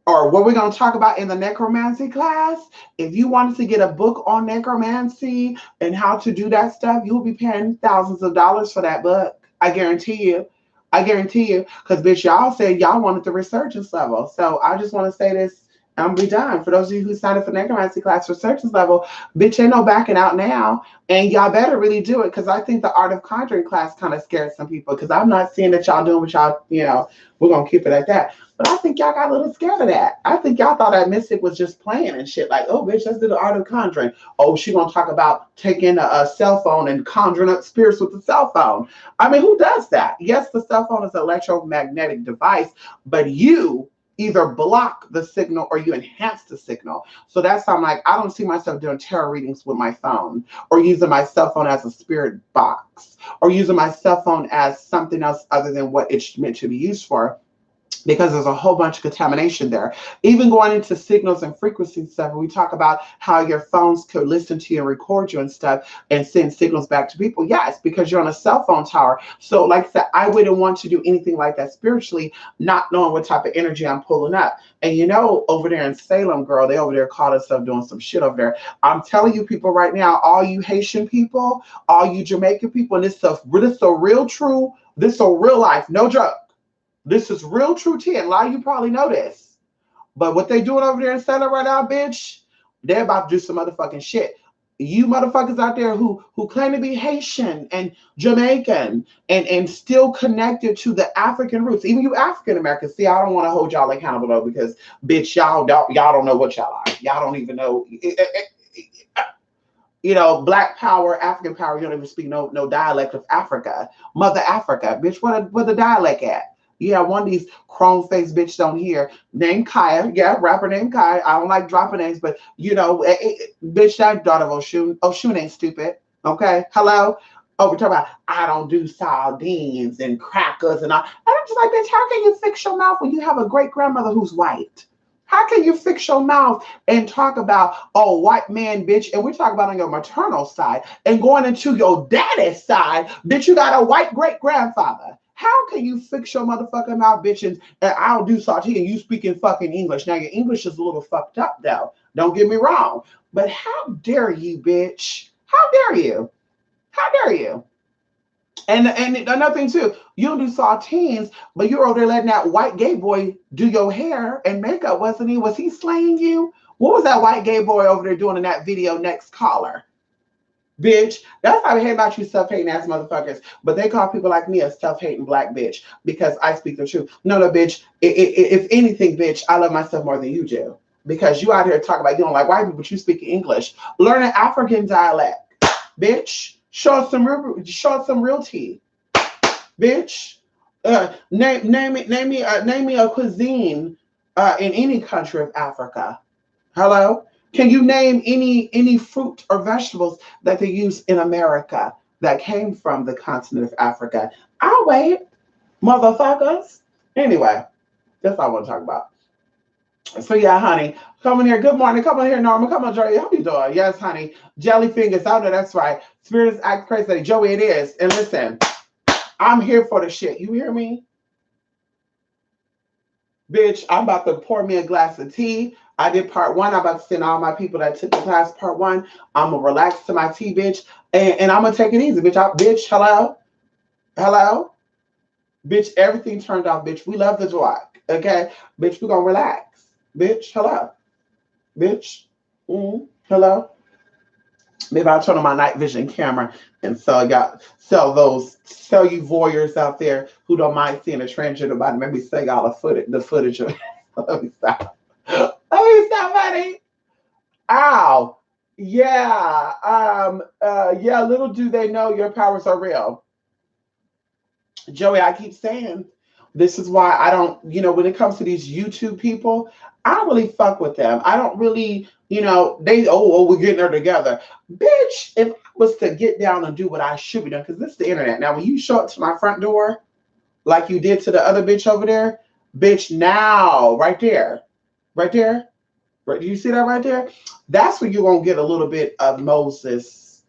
or what we're going to talk about in the necromancy class, if you wanted to get a book on necromancy and how to do that stuff, you'll be paying thousands of dollars for that book. I guarantee you. I guarantee you. Because, bitch, y'all said y'all wanted the resurgence level. So I just want to say this. I'm be done. For those of you who signed up for necromancy class resurgence level, bitch, ain't no backing out now. And y'all better really do it. Because I think the art of conjuring class kind of scared some people. Because I'm not seeing that y'all doing what y'all, we're going to keep it at that. But I think y'all got a little scared of that. I think y'all thought that mystic was just playing and shit. Like, oh, bitch, let's do the art of conjuring. Oh, she gonna talk about taking a cell phone and conjuring up spirits with the cell phone. I mean, who does that? Yes, the cell phone is an electromagnetic device, but you either block the signal or you enhance the signal. So that's how I'm like, I don't see myself doing tarot readings with my phone or using my cell phone as a spirit box or using my cell phone as something else other than what it's meant to be used for. Because there's a whole bunch of contamination there. Even going into signals and frequency stuff, we talk about how your phones could listen to you and record you and stuff and send signals back to people. Yes, because you're on a cell phone tower. So like I said, I wouldn't want to do anything like that spiritually, not knowing what type of energy I'm pulling up. And over there in Salem, girl, they over there caught us up doing some shit over there. I'm telling you people right now, all you Haitian people, all you Jamaican people, and this is a real true, this is a real life, no joke. This is real true tea, and a lot of you probably know this. But what they doing over there in Salem right now, bitch, they're about to do some motherfucking shit. You motherfuckers out there who claim to be Haitian and Jamaican and still connected to the African roots, even you African Americans. See, I don't want to hold y'all accountable though, because bitch, y'all don't know what y'all are. Y'all don't even know. Black power, African power. You don't even speak no dialect of Africa, Mother Africa, bitch. What the dialect at? Yeah, one of these chrome face bitch on here named Kaya. Yeah, rapper named Kaya. I don't like dropping names, but bitch, that daughter of Oshun. Oshun ain't stupid. Okay, hello. Oh, we're talking about I don't do sardines and crackers and all. And I'm just like, bitch, how can you fix your mouth when you have a great grandmother who's white? How can you fix your mouth and talk about, oh, white man, bitch, and we talk about on your maternal side and going into your daddy's side, bitch, you got a white great grandfather. How can you fix your motherfucking mouth, bitch, and I'll do saute and you speaking fucking English? Now, your English is a little fucked up, though. Don't get me wrong. But how dare you, bitch? How dare you? How dare you? And another thing, too, you don't do saltines, but you're over there letting that white gay boy do your hair and makeup, wasn't he? Was he slaying you? What was that white gay boy over there doing in that video, Next Caller? Bitch, that's how I hate about you self-hating ass motherfuckers. But they call people like me a self-hating black bitch because I speak the truth. No, bitch. If anything, bitch, I love myself more than you do. Because you out here talking about you don't like white people, but you speak English. Learn an African dialect, bitch. Show us some real tea, bitch. Name me a cuisine in any country of Africa. Hello. Can you name any fruit or vegetables that they use in America that came from the continent of Africa? I'll wait, motherfuckers. Anyway, that's all I want to talk about. So yeah, honey, come in here. Good morning. Come on here, Norma. Come on, Joey. How you doing? Yes, honey. Jelly fingers. I know that's right. Spirits act crazy. Joey, it is. And listen, I'm here for the shit. You hear me? Bitch, I'm about to pour me a glass of tea. I did part one. I'm about to send all my people that took the class part one. I'm gonna relax to my tea, bitch, and I'm gonna take it easy, bitch. Bitch, hello, hello, bitch. Everything turned off, bitch. We love the joy, okay, bitch. We gonna relax, bitch. Hello, bitch. Hello. Maybe I'll turn on my night vision camera and sell you voyeurs out there who don't mind seeing a transgender body. Maybe sell y'all the footage of. Let me stop. Let me stop, buddy. Ow. Yeah. Yeah, little do they know your powers are real. Joey, I keep saying this is why I don't, when it comes to these YouTube people, I don't really fuck with them. I don't really, we're getting her together. Bitch, if I was to get down and do what I should be doing, because this is the internet. Now, when you show up to my front door, like you did to the other bitch over there, bitch, now, right there, right there, right, do you see that right there? That's where you're going to get a little bit of Moses,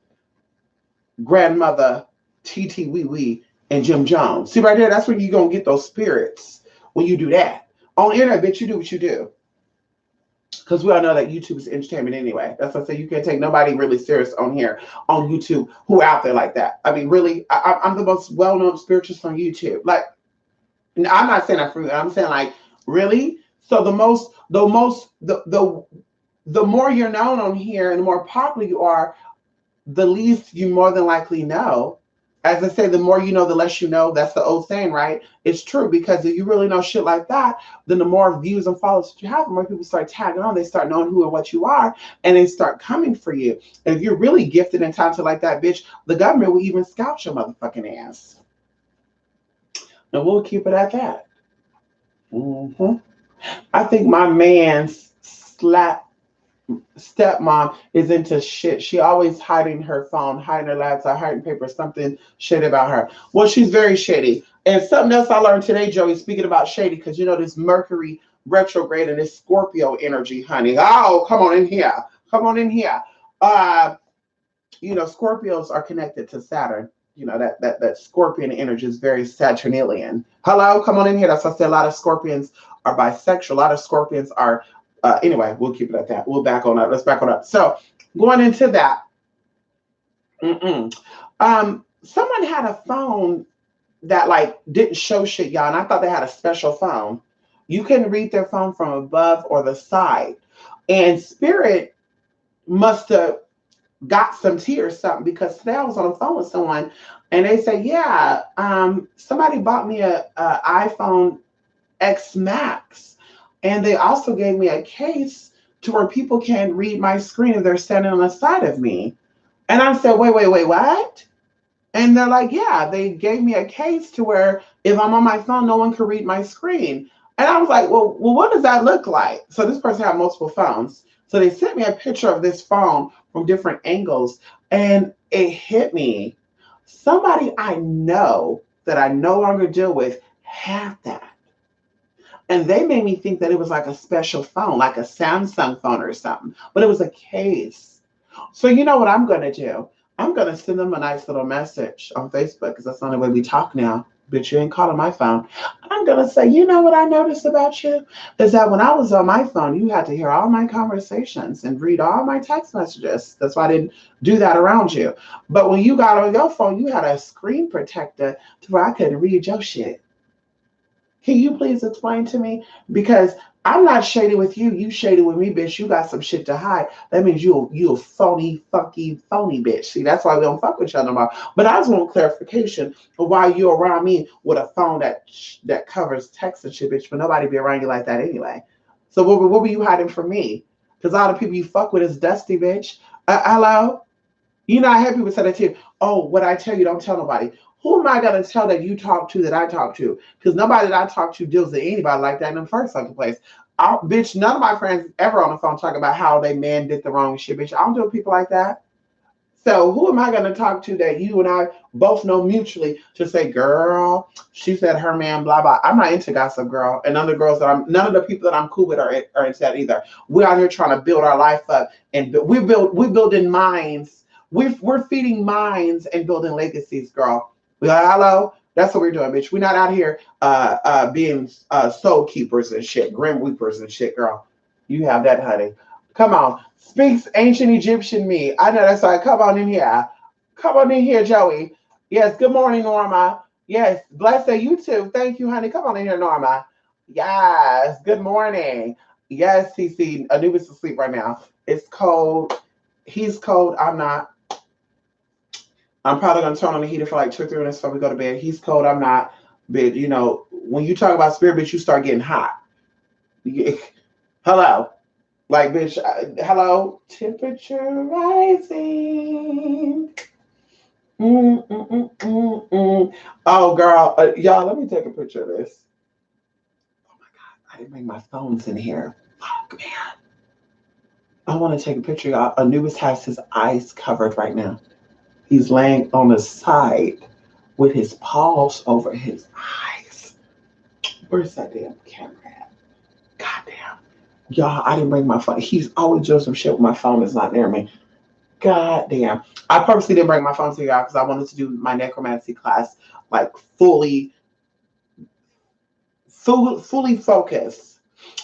grandmother, TT Wee Wee, and Jim Jones. See right there, that's where you're going to get those spirits when you do that. On the internet, bitch, you do what you do. Because we all know that YouTube is entertainment anyway. That's why I say you can't take nobody really serious on here, on YouTube, who out there like that. I mean, really, I'm the most well-known spiritualist on YouTube. Like, I'm not saying that for you. I'm saying like, really? So the more you're known on here and the more popular you are, the least you more than likely know. As I say, the more you know, the less you know. That's the old saying, right? It's true, because if you really know shit like that, then the more views and followers that you have, the more people start tagging on. They start knowing who and what you are, and they start coming for you. And if you're really gifted and talented like that, bitch, the government will even scout your motherfucking ass. And we'll keep it at that. I think my man's stepmom is into shit. She always hiding her phone, hiding her laptop, hiding paper, something shady about her. Well, she's very shady. And something else I learned today, Joey, speaking about shady, because this Mercury retrograde and this Scorpio energy, honey. Oh, come on in here. Come on in here. Scorpios are connected to Saturn. That Scorpion energy is very Saturnalian. Hello, come on in here. That's why I say a lot of Scorpions are bisexual. A lot of Scorpions are anyway, we'll keep it at that. We'll back on up. Let's back on up. So going into that, someone had a phone that like didn't show shit, y'all, and I thought they had a special phone. You can read their phone from above or the side, and Spirit must have got some tea or something, because today I was on the phone with someone, and they said, yeah, somebody bought me a iPhone X Max. And they also gave me a case to where people can read my screen if they're standing on the side of me. And I said, wait, what? And they're like, yeah, they gave me a case to where if I'm on my phone, no one can read my screen. And I was like, well, what does that look like? So this person had multiple phones. So they sent me a picture of this phone from different angles, and it hit me. Somebody I know that I no longer deal with had that. And they made me think that it was like a special phone, like a Samsung phone or something. But it was a case. So you know what I'm going to do? I'm going to send them a nice little message on Facebook, because that's the only way we talk now. Bitch, you ain't calling my phone. I'm going to say, you know what I noticed about you? Is that when I was on my phone, you had to hear all my conversations and read all my text messages. That's why I didn't do that around you. But when you got on your phone, you had a screen protector to where I couldn't read your shit. Can you please explain to me? Because I'm not shady with you. You shady with me, bitch. You got some shit to hide. That means you a phony, funky, phony bitch. See, that's why we don't fuck with each other no more. But I just want clarification of why you're around me with a phone that covers text and shit, bitch. But nobody be around you like that anyway. So what were you hiding from me? Because all the people you fuck with is dusty, bitch. Hello? I had people say that too. Oh, what I tell you, don't tell nobody. Who am I going to tell that you talk to that I talk to? Because nobody that I talk to deals with anybody like that in the first fucking place. Bitch, none of my friends ever on the phone talk about how they man did the wrong shit, bitch. I don't deal with people like that. So who am I going to talk to that you and I both know mutually to say, girl, she said her man, blah, blah. I'm not into gossip, girl. And none of the people that I'm cool with are into that either. We're out here trying to build our life up, and we're building minds. We're feeding minds and building legacies, girl. Hello? That's what we're doing, bitch. We're not out here being soul keepers and shit, grim weepers and shit, girl. You have that, honey. Come on. Speaks ancient Egyptian me. I know that's right. Come on in here. Come on in here, Joey. Yes. Good morning, Norma. Yes. Bless you too. Thank you, honey. Come on in here, Norma. Yes. Good morning. Yes, CC. Anubis is asleep right now. It's cold. He's cold. I'm not. I'm probably gonna turn on the heater for like 2 or 3 minutes before we go to bed. He's cold. I'm not. But you know, when you talk about spirit, bitch, you start getting hot. Hello. Like, bitch, hello, temperature rising. Oh, girl, y'all, let me take a picture of this. Oh my God, I didn't bring my phones in here. Fuck, man. I want to take a picture, y'all. Anubis has his eyes covered right now. He's laying on the side with his paws over his eyes. Where's that damn camera at? Goddamn. Y'all, I didn't bring my phone. He's always doing some shit with my phone that's not near me. God damn. I purposely didn't bring my phone to y'all because I wanted to do my necromancy class like fully focused.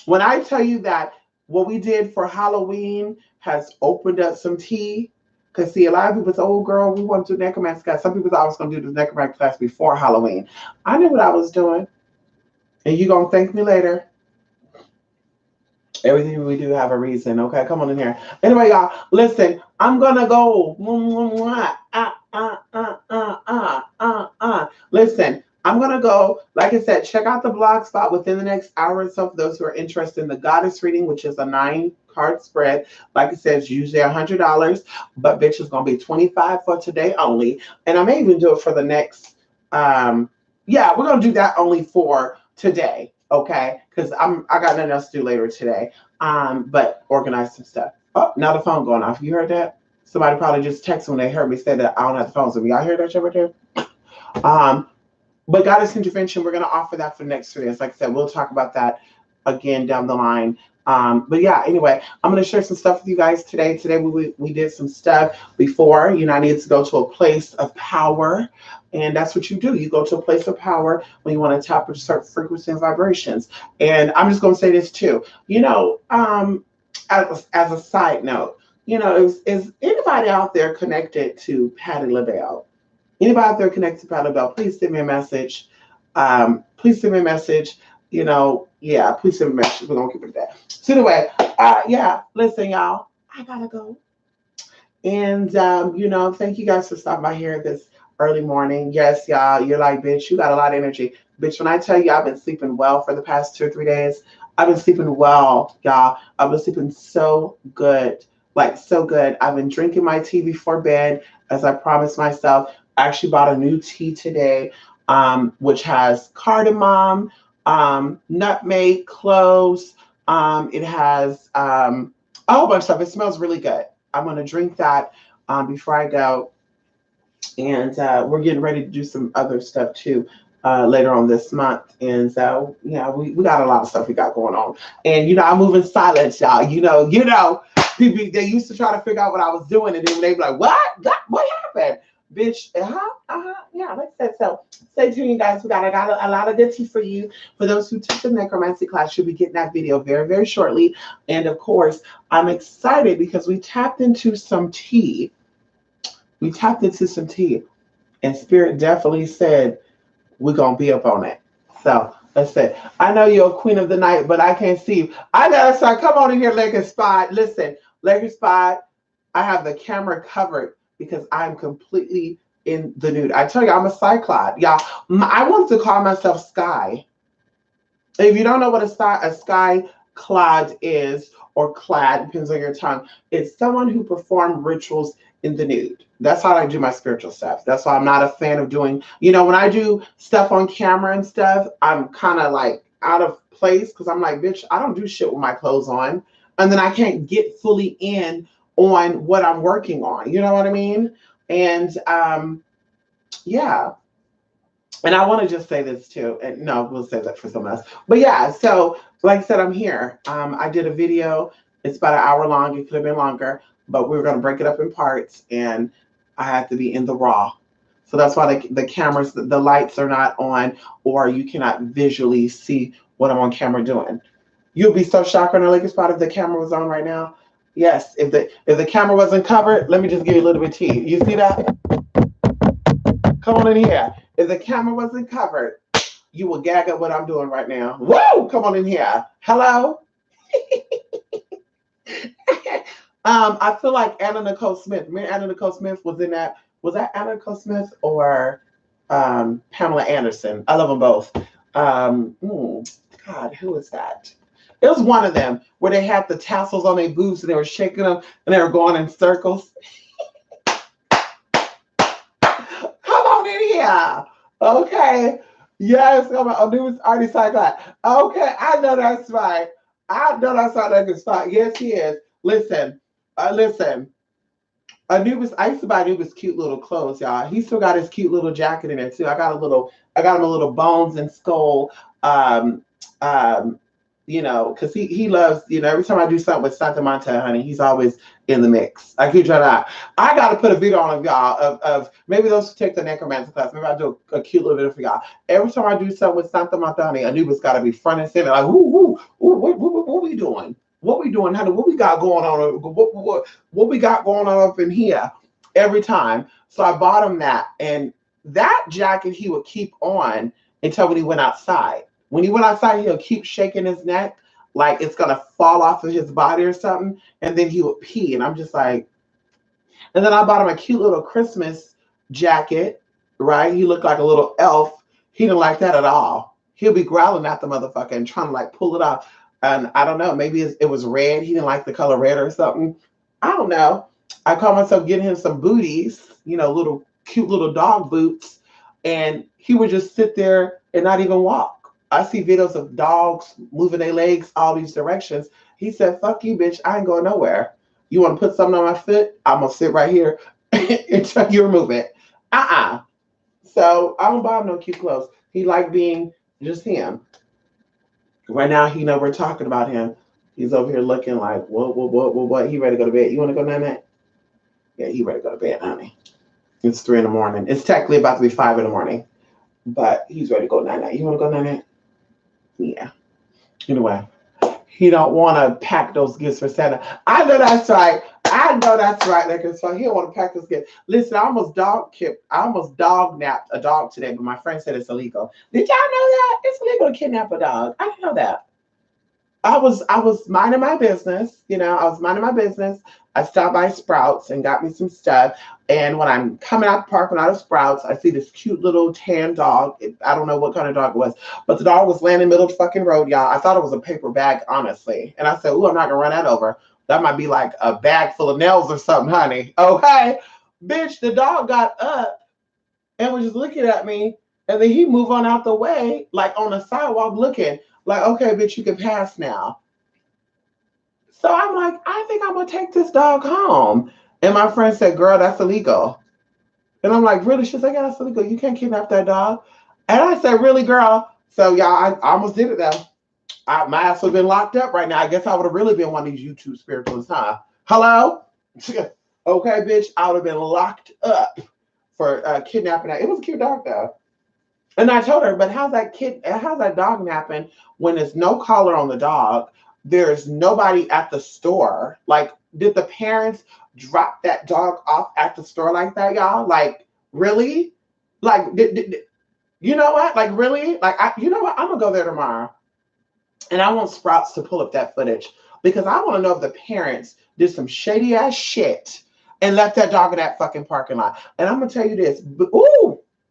When I tell you that what we did for Halloween has opened up some tea, because see, a lot of people say, oh girl, we want to do necromancy class. Some people thought I was going to do the necromancy class before Halloween. I knew what I was doing. And you're going to thank me later. Everything we do have a reason. Okay, come on in here. Anyway, y'all, listen. I'm gonna go. Listen, I'm gonna go. Like I said, check out the blog spot within the next hour or so for those who are interested in the goddess reading, which is a 9-card spread. Like I said, it's usually $100, but bitch is gonna be $25 for today only. And I may even do it for the next. Yeah, we're gonna do that only for today. Okay, because I got nothing else to do later today. But organize some stuff. Oh, now the phone going off. You heard that? Somebody probably just texted when they heard me say that I don't have the phone. So y'all hear that shit right there? But Goddess Intervention, we're gonna offer that for the next 3 days. Like I said, we'll talk about that again down the line. But yeah, anyway, I'm gonna share some stuff with you guys today. Today we did some stuff before. You know, I needed to go to a place of power. And that's what you do. You go to a place of power when you want to tap into certain frequencies and vibrations. And I'm just going to say this too. You know, as a side note, you know, is anybody out there connected to Patti LaBelle? Anybody out there connected to Patti LaBelle? Please send me a message. Please send me a message. You know, yeah, please send me a message. We're going to keep it at that. So anyway, yeah, listen, y'all, I got to go. And, you know, thank you guys for stopping by here this early morning. Yes, y'all, you're like, bitch, you got a lot of energy. Bitch, when I tell you I've been sleeping well for the past 2 or 3 days, I've been sleeping well, y'all. I've been sleeping so good, like so good. I've been drinking my tea before bed, as I promised myself. I actually bought a new tea today, which has cardamom, nutmeg, cloves. It has a whole bunch of stuff. It smells really good. I'm going to drink that before I go. And we're getting ready to do some other stuff too later on this month. And so, yeah, we got a lot of stuff we got going on. And, you know, I move in silence, y'all. You know, people, they used to try to figure out what I was doing. And then they be like, what happened? Bitch, yeah, like I said. So stay tuned, you guys. We got a lot of good tea for you. For those who took the necromancy class, you'll be getting that video very, very shortly. And of course, I'm excited because we tapped into some tea. And Spirit definitely said we're gonna be up on it. So let's say I know you're a queen of the night, but I can't see you. I gotta start. Come on in here, Lakers Spot. Listen, Lakers Spot. I have the camera covered because I'm completely in the nude. I tell you, I'm a cyclone. Y'all, I want to call myself Sky. If you don't know what a sky clod is, or clad, depends on your tongue, it's someone who performed rituals in the nude. That's how I do my spiritual stuff. That's why I'm not a fan of doing, you know, when I do stuff on camera and stuff, I'm kind of like out of place because I'm like, bitch, I don't do shit with my clothes on. And then I can't get fully in on what I'm working on. You know what I mean? And yeah. And I want to just say this too. And no, we'll say that for someone else. But yeah, so like I said, I'm here. I did a video. It's about an hour long. It could have been longer, but we were going to break it up in parts, and I had to be in the raw. So that's why the cameras, the lights are not on, or you cannot visually see what I'm on camera doing. You'll be so shocked on the Lakers spot if the camera was on right now. Yes, if the camera wasn't covered, let me just give you a little bit of tea. You see that? Come on in here. If the camera wasn't covered, you will gag at what I'm doing right now. Woo! Come on in here. Hello? I feel like Anna Nicole Smith. Me and Anna Nicole Smith was in that. Was that Anna Nicole Smith or Pamela Anderson? I love them both. God, who is that? It was one of them where they had the tassels on their boobs and they were shaking them and they were going in circles. Come on in here. Okay. Yes, come on. Anubis already said that. Okay, I know that's right. I know that's not a good spot. Yes, he is. Listen. Anubis, I used to buy Anubis cute little clothes, y'all. He still got his cute little jacket in it too. I got him a little bones and skull. Um, um, because he loves, every time I do something with Santa Montana, honey, he's always in the mix. I keep trying to. I got to put a video on of y'all of maybe those who take the necromancer class. Maybe I'll do a cute little video for y'all. Every time I do something with Santa Montana, Anubis got to be front and center. Like, what we doing? What we doing, honey? What we got going on? What we got going on up in here? Every time. So I bought him that, and that jacket he would keep on until when he went outside. When he went outside, he'll keep shaking his neck like it's going to fall off of his body or something. And then he would pee. And I'm just like, and then I bought him a cute little Christmas jacket, right? He looked like a little elf. He didn't like that at all. He'll be growling at the motherfucker and trying to like pull it off. And I don't know, maybe it was red. He didn't like the color red or something. I don't know. I caught myself getting him some booties, little cute little dog boots. And he would just sit there and not even walk. I see videos of dogs moving their legs all these directions. He said, fuck you, bitch. I ain't going nowhere. You want to put something on my foot? I'm going to sit right here until you remove it. So I don't buy him no cute clothes. He like being just him. Right now, we're talking about him. He's over here looking like, what? He ready to go to bed. You want to go, Nana? Yeah, he ready to go to bed, honey. It's 3 a.m. It's technically about to be 5 a.m. But he's ready to go, Nana. You want to go, Nana? Yeah. Anyway, he don't want to pack those gifts for Santa. I know that's right. Like, so he don't want to pack those gifts. Listen, I almost dog napped a dog today, but my friend said it's illegal. Did y'all know that? It's illegal to kidnap a dog. I didn't know that. I was minding my business, I stopped by Sprouts and got me some stuff. And when I'm coming out the parking lot of Sprouts, I see this cute little tan dog. I don't know what kind of dog it was, but the dog was laying in the middle of the fucking road, y'all. I thought it was a paper bag, honestly. And I said, ooh, I'm not gonna run that over. That might be like a bag full of nails or something, honey. Okay. Bitch, the dog got up and was just looking at me. And then he moved on out the way, like on the sidewalk looking. Like, okay, bitch, you can pass now. So I'm like, I think I'm going to take this dog home. And my friend said, girl, that's illegal. And I'm like, really? She's like, yeah, that's illegal. You can't kidnap that dog. And I said, really, girl? So, y'all, I almost did it, though. My ass would have been locked up right now. I guess I would have really been one of these YouTube spiritualists, huh? Hello? Okay, bitch, I would have been locked up for kidnapping that. It was a cute dog, though. And I told her, but how's that dog napping when there's no collar on the dog? There's nobody at the store. Like, did the parents drop that dog off at the store like that, y'all? Like, really? Like, you know what? Like, really? Like, you know what? I'm going to go there tomorrow. And I want Sprouts to pull up that footage because I want to know if the parents did some shady ass shit and left that dog in that fucking parking lot. And I'm going to tell you this.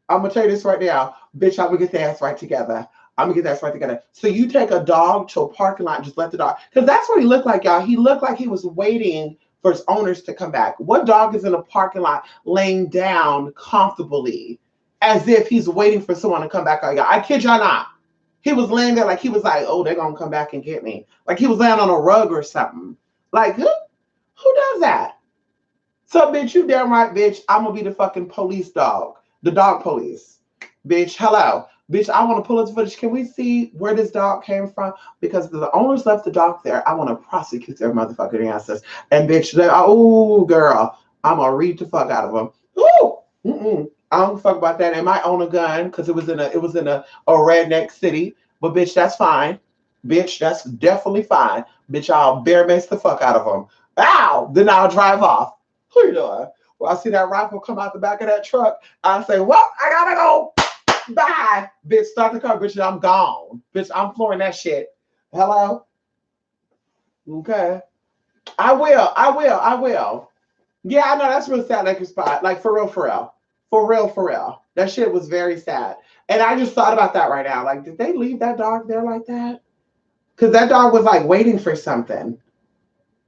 I'm going to tell you this right now. Bitch, I'm going to get the ass right together. So you take a dog to a parking lot and just let the dog. Because that's what he looked like, y'all. He looked like he was waiting for his owners to come back. What dog is in a parking lot laying down comfortably as if he's waiting for someone to come back? I kid y'all not. He was laying there like he was like, oh, they're going to come back and get me. Like he was laying on a rug or something. Like, who does that? So, bitch, you damn right, bitch. I'm going to be the fucking police dog. The dog police. Bitch, hello. Bitch, I want to pull this footage. Can we see where this dog came from? Because the owners left the dog there. I want to prosecute their motherfucking asses. And bitch, oh, girl, I'm going to read the fuck out of them. Ooh, I don't fuck about that. They might own a gun because it was in a redneck city. But bitch, that's fine. Bitch, that's definitely fine. Bitch, I'll bear mace the fuck out of them. Ow! Then I'll drive off. Who you doing? Well, I see that rifle come out the back of that truck. I say, well, I gotta go. Bye. Bitch, start the car. Bitch, I'm gone. Bitch, I'm flooring that shit. Hello? Okay. I will. I will. I will. Yeah, I know that's real sad, like your spot. Like for real, for real. For real, for real. That shit was very sad. And I just thought about that right now. Like, did they leave that dog there like that? Because that dog was like waiting for something.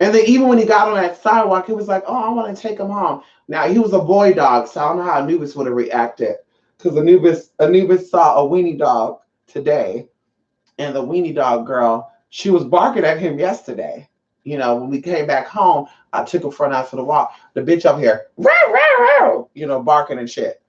And then even when he got on that sidewalk, he was like, oh, I want to take him home. Now he was a boy dog, so I don't know how Anubis would have reacted. Because Anubis saw a weenie dog today, and the weenie dog girl, she was barking at him yesterday. You know, when we came back home, I took him for a nice little walk. The bitch up here, row, row, row, you know, barking and shit.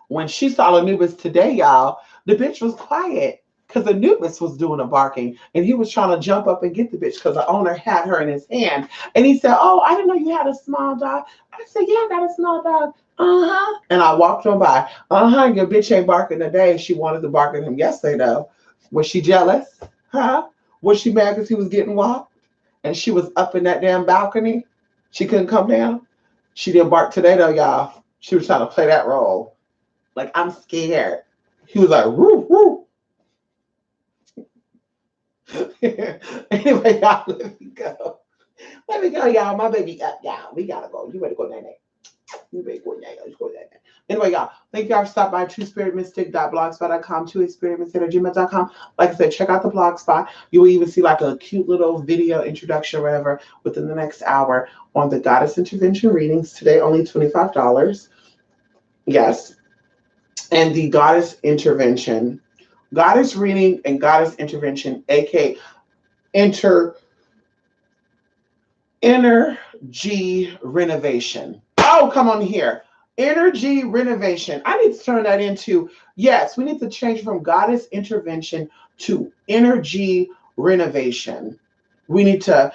When she saw Anubis today, y'all, the bitch was quiet because Anubis was doing the barking and he was trying to jump up and get the bitch because the owner had her in his hand. And he said, oh, I didn't know you had a small dog. I said, yeah, I got a small dog. Uh-huh. And I walked on by. Uh-huh. Your bitch ain't barking today. She wanted to bark at him yesterday, though. Was she jealous? Huh? Was she mad because he was getting walked? And she was up in that damn balcony? She couldn't come down? She didn't bark today, though, y'all. She was trying to play that role. Like, I'm scared. He was like, woo, woo. Anyway, y'all, let me go. Let me go, y'all. My baby up, y'all. We gotta go. You better go down there. You better go down there. Let's go down there. Anyway, y'all, thank y'all for stopping by twospiritmystic.blogspot.com, twospiritmystic.gmail.com. Like I said, check out the blog spot. You will even see like a cute little video introduction or whatever within the next hour on the Goddess Intervention readings. Today, only $25. Yes. And the Goddess Intervention, Goddess Reading and Goddess Intervention, aka Energy Renovation. Oh, come on here. Energy Renovation. I need to turn that into, yes, we need to change from Goddess Intervention to Energy Renovation. We need to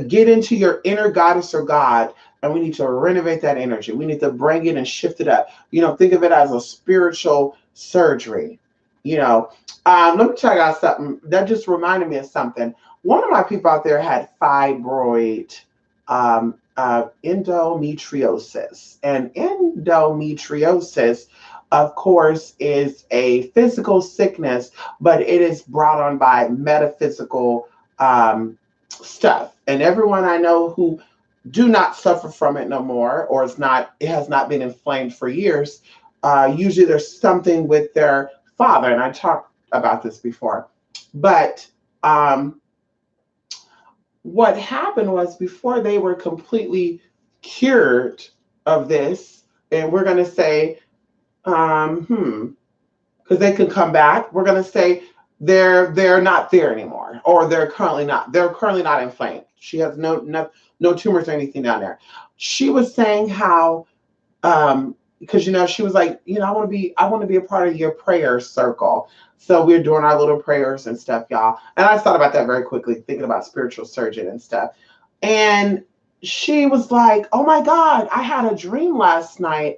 get into your inner goddess or God, and we need to renovate that energy. We need to bring it and shift it up. You know, think of it as a spiritual surgery. You know, let me tell you guys something. That just reminded me of something. One of my people out there had fibroid endometriosis. And endometriosis, of course, is a physical sickness, but it is brought on by metaphysical stuff. And everyone I know who do not suffer from it no more, or it has not been inflamed for years, usually there's something with their father. And I talked about this before. But what happened was before they were completely cured of this, and we're going to say, because they can come back, we're going to say they're not there anymore, or they're currently not inflamed. She has no tumors or anything down there. She was saying how, because she was like, I want to be a part of your prayer circle. So we're doing our little prayers and stuff, y'all. And I thought about that very quickly, thinking about spiritual surgeon and stuff. And she was like, oh my God, I had a dream last night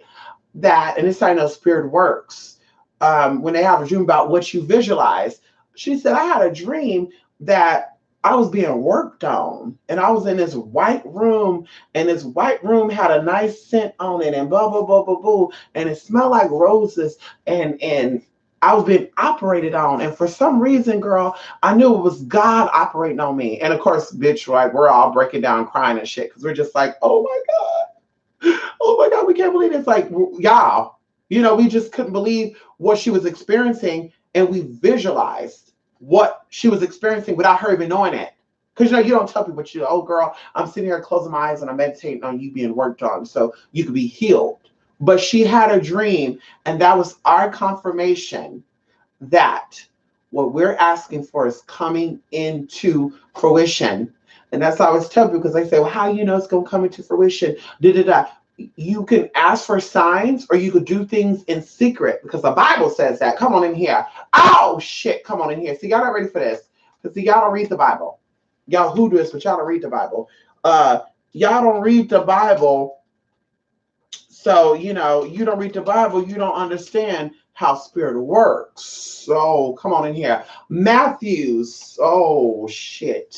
that, and this is how I know spirit works. When they have a dream about what you visualize, she said, I had a dream that I was being worked on, and I was in this white room, and this white room had a nice scent on it, and blah, blah, blah, blah, blah, and it smelled like roses, and I was being operated on. And for some reason, girl, I knew it was God operating on me. And of course, bitch, right, we're all breaking down crying and shit, because we're just like, oh my God, we can't believe it. It's like, y'all, we just couldn't believe what she was experiencing, and we visualized what she was experiencing without her even knowing it. Because you don't tell people, oh girl, I'm sitting here closing my eyes and I'm meditating on you being worked on so you could be healed. But she had a dream, and that was our confirmation that what we're asking for is coming into fruition. And that's what I always tell people, because they say, well, how do you know it's going to come into fruition? You can ask for signs, or you could do things in secret, because the Bible says that. Come on in here. Oh, shit. Come on in here. See, y'all not ready for this. Because see, y'all don't read the Bible. Y'all who do this, but y'all don't read the Bible. Y'all don't read the Bible. So, you don't read the Bible. You don't understand how spirit works. So come on in here. Matthew's, oh shit.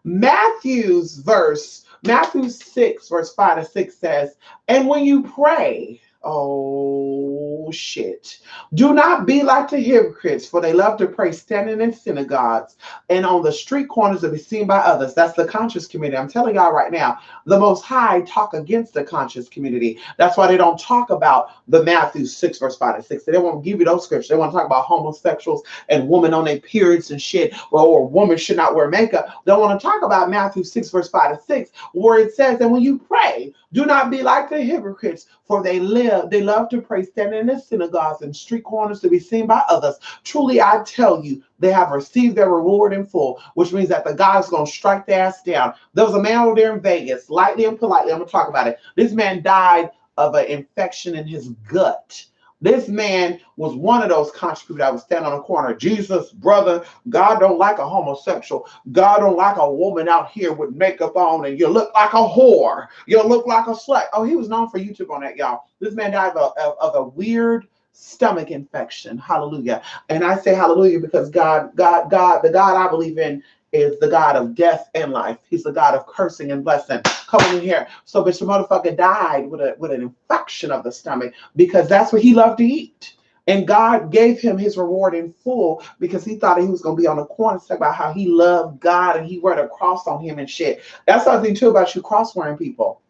Matthew 6, verse 5 to 6 says, and when you pray, oh shit, do not be like the hypocrites, for they love to pray standing in synagogues and on the street corners to be seen by others. That's the conscious community. I'm telling y'all right now, the Most High talk against the conscious community. That's why they don't talk about the Matthew 6, verse 5 to 6. They won't give you those scriptures. They want to talk about homosexuals and women on their periods and shit, or women should not wear makeup. They don't want to talk about Matthew 6, verse 5 to 6, where it says, and when you pray, do not be like the hypocrites, for they love to pray standing in the synagogues and street corners to be seen by others. Truly, I tell you, they have received their reward in full, which means that the God's going to strike their ass down. There was a man over there in Vegas, lightly and politely, I'm going to talk about it. This man died of an infection in his gut. This man was one of those conscious people that would stand on the corner. Jesus, brother, God don't like a homosexual. God don't like a woman out here with makeup on and you look like a whore. You look like a slut. Oh, he was known for YouTube on that, y'all. This man died of a weird stomach infection. Hallelujah. And I say hallelujah because God, the God I believe in is the God of death and life. He's the God of cursing and blessing. Come on in here. So Mr. Motherfucker died with an infection of the stomach because that's what he loved to eat. And God gave him his reward in full because he thought he was going to be on the corner talking about how he loved God and he wore a cross on him and shit. That's something too about you cross wearing people.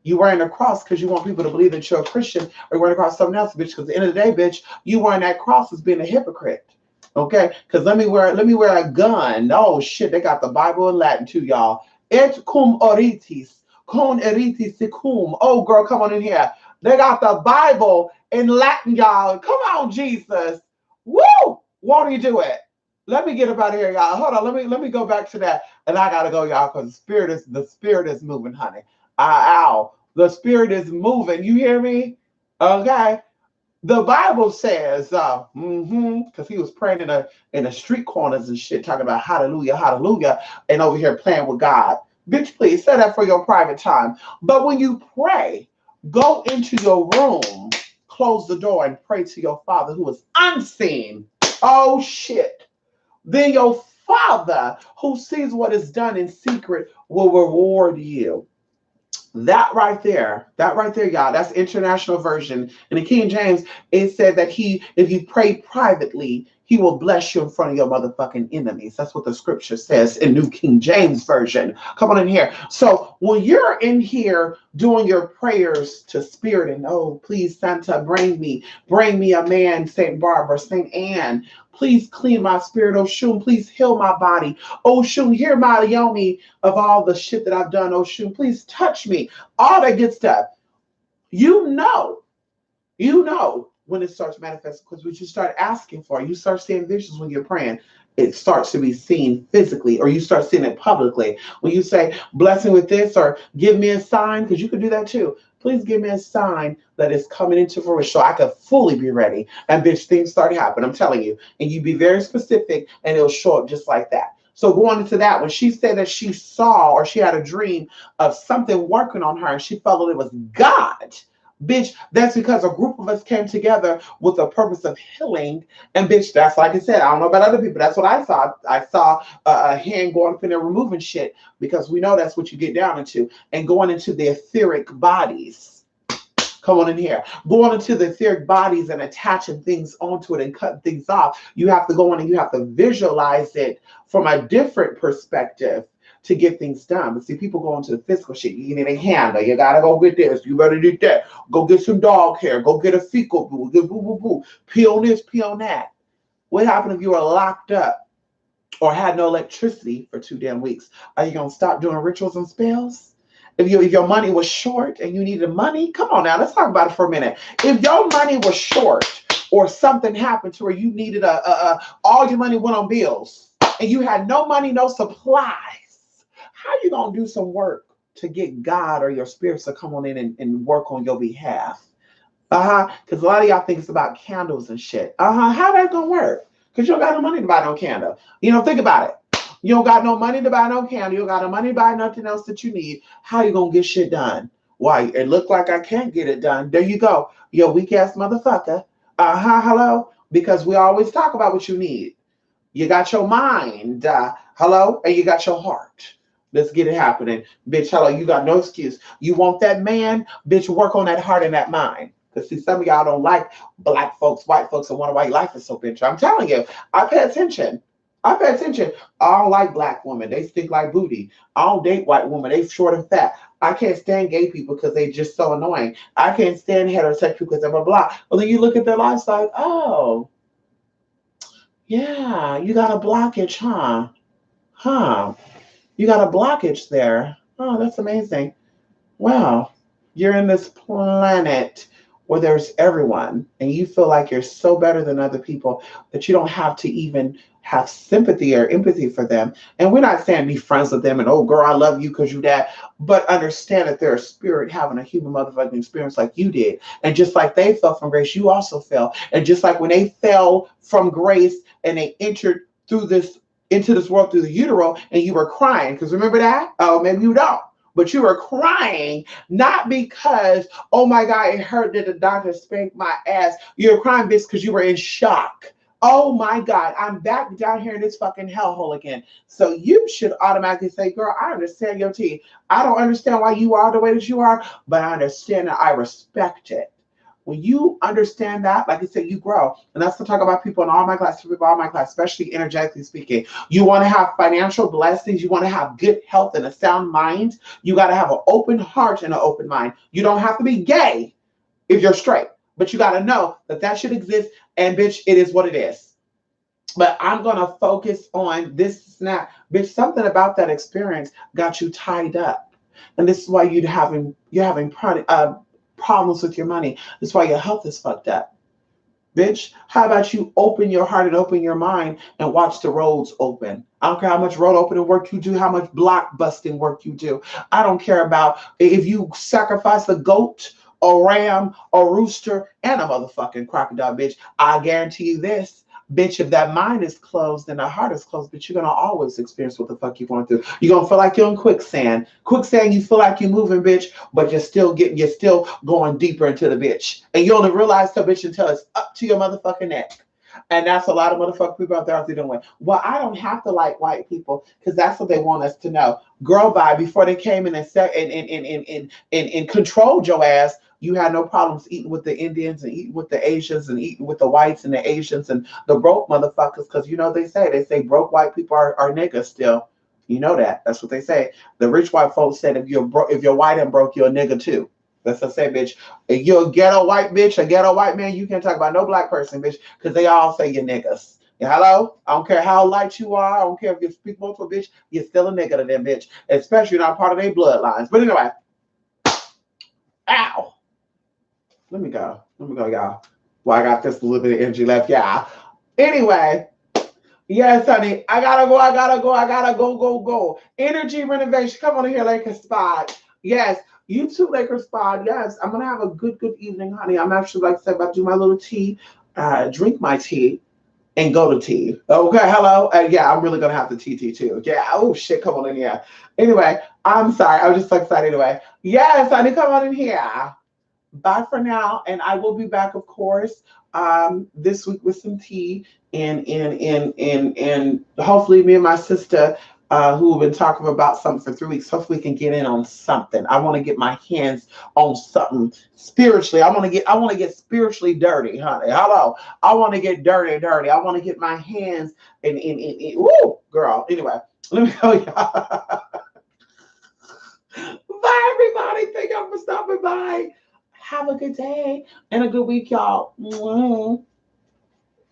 You wearing a cross because you want people to believe that you're a Christian, or you're wearing a cross something else, bitch. Because at the end of the day, bitch, you wearing that cross is being a hypocrite. Okay, because let me wear a gun. Oh shit, they got the Bible in Latin too, y'all. Et cum oritis, con eritis secum. Oh girl, come on in here. They got the Bible in Latin, y'all. Come on, Jesus. Woo! Won't he do it? Let me get up out of here, y'all. Hold on, let me go back to that, and I gotta go, y'all, because the spirit is moving, honey. Ow, the spirit is moving. You hear me? Okay. The Bible says, because he was praying in the street corners and shit, talking about hallelujah, hallelujah, and over here playing with God. Bitch, please say that for your private time. But when you pray, go into your room, close the door, and pray to your Father who is unseen. Oh shit. Then your Father who sees what is done in secret will reward you. That right there, y'all, that's international version. In the King James, it said that if you pray privately, he will bless you in front of your motherfucking enemies. That's what the scripture says in New King James Version. Come on in here. So when you're in here doing your prayers to spirit and, oh, please, Santa, bring me a man, St. Barbara, St. Anne. Please clean my spirit, oh Shun. Please heal my body. Oh Shun, hear my yoni of all the shit that I've done. Oh Shun, please touch me. All that good stuff. You know when it starts manifesting, because when you start asking for it, you start seeing visions when you're praying. It starts to be seen physically, or you start seeing it publicly. When you say, blessing with this, or give me a sign, because you can do that too. Please give me a sign that is coming into fruition so I can fully be ready. And bitch, things start happening, I'm telling you. And you be very specific and it'll show up just like that. So going into that, when she said that she saw or she had a dream of something working on her and she felt that it was God, bitch, that's because a group of us came together with the purpose of healing. And bitch, that's like I said, I don't know about other people. That's what I saw. I saw a hand going up in there removing shit because we know that's what you get down into and going into the etheric bodies. Come on in here. Going into the etheric bodies and attaching things onto it and cutting things off. You have to go in and you have to visualize it from a different perspective to get things done. But see, people go into the physical shit. You need a handle. You gotta go get this. You better do that. Go get some dog hair. Go get a fecal boo. Get boo boo boo. Pee on this, pee on that. What happened if you were locked up or had no electricity for 2 damn weeks? Are you gonna stop doing rituals and spells? If your money was short and you needed money, come on now, let's talk about it for a minute. If your money was short or something happened to where you needed all your money went on bills and you had no money, no supplies, how are you going to do some work to get God or your spirits to come on in and work on your behalf? Because a lot of y'all think it's about candles and shit. How that going to work? Because you don't got no money to buy no candle. Think about it. You don't got no money to buy no candle. You don't got no money to buy nothing else that you need. How you going to get shit done? Why? It looked like I can't get it done. There you go. You weak ass motherfucker. Hello? Because we always talk about what you need. You got your mind, hello, and you got your heart. Let's get it happening. Bitch, hello, you got no excuse. You want that man, bitch, work on that heart and that mind. Because see, some of y'all don't like black folks, white folks, and wonder why your life is so bitch. I'm telling you, I pay attention. I pay attention. I don't like black women. They stink like booty. I don't date white women. They short and fat. I can't stand gay people because they just so annoying. I can't stand heterosexual because they're blah blah. Well, then you look at their lives like, oh, yeah, you got a blockage, huh? Huh. You got a blockage there. Oh, that's amazing. Wow. You're in this planet where there's everyone, and you feel like you're so better than other people that you don't have to even have sympathy or empathy for them. And we're not saying be friends with them and, oh, girl, I love you because you that, but understand that they're a spirit having a human motherfucking experience like you did. And just like they fell from grace, you also fell. And just like when they fell from grace and they entered through this into this world through the utero and you were crying, because remember that? Oh, maybe you don't. But you were crying not because, oh my God, it hurt that the doctor spanked my ass. You were crying, bitch, because you were in shock. Oh my God, I'm back down here in this fucking hellhole again. So you should automatically say, girl, I understand your tea. I don't understand why you are the way that you are, but I understand that I respect it. When you understand that, like I said, you grow. And that's to talk about people in all my class, people in all my class, especially energetically speaking. You want to have financial blessings. You want to have good health and a sound mind. You got to have an open heart and an open mind. You don't have to be gay if you're straight, but you got to know that that should exist. And bitch, it is what it is. But I'm going to focus on this snap. Bitch, something about that experience got you tied up. And this is why you're having problems with your money. That's why your health is fucked up. Bitch, how about you open your heart and open your mind and watch the roads open? I don't care how much road opening work you do, how much block busting work you do. I don't care about if you sacrifice a goat, a ram, a rooster, and a motherfucking crocodile, bitch. I guarantee you this. Bitch, if that mind is closed and the heart is closed, bitch, you're gonna always experience what the fuck you're going through. You're gonna feel like you're in quicksand. Quicksand, you feel like you're moving, bitch, but you're still going deeper into the bitch. And you only realize the bitch until it's up to your motherfucking neck. And that's a lot of motherfucking people out there out there doing. Well, I don't have to like white people because that's what they want us to know. Girl, by before they came in and set and controlled your ass, you had no problems eating with the Indians and eating with the Asians and eating with the whites and the Asians and the broke motherfuckers. Because you know they say broke white people are niggas still. You know that. That's what they say. The rich white folks said if you're white and broke, you're a nigga too. That's what I say, bitch. If you're a ghetto white bitch, a ghetto white man, you can't talk about no black person, bitch, because they all say you're niggas. Yeah, hello? I don't care how light you are. I don't care if you speak multiple, bitch. You're still a nigga to them, bitch. Especially not part of their bloodlines. But anyway, ow. Let me go. Let me go, y'all. Well, I got this little bit of energy left, y'all. Anyway, yes, honey. I gotta go. I gotta go. I gotta go, go, go. Energy renovation. Come on in here, Lakers Spot. Yes. You too, Lakers Spot. Yes. I'm gonna have a good, good evening, honey. I'm actually, like I said, about to do my little tea, drink my tea, and go to tea. Okay, hello. Yeah, I'm really gonna have the tea too. Yeah. Oh shit, come on in here. Anyway, I'm sorry. I was just so excited anyway. Yes, honey, come on in here. Bye for now, and I will be back, of course, this week with some tea, and hopefully me and my sister, who have been talking about something for 3 weeks, hopefully we can get in on something. I want to get my hands on something spiritually. I want to get spiritually dirty, honey. Hello, I want to get dirty, dirty. I want to get my hands in woo, girl. Anyway, let me go, y'all. Bye, everybody. Thank y'all for stopping by. Have a good day and a good week, y'all.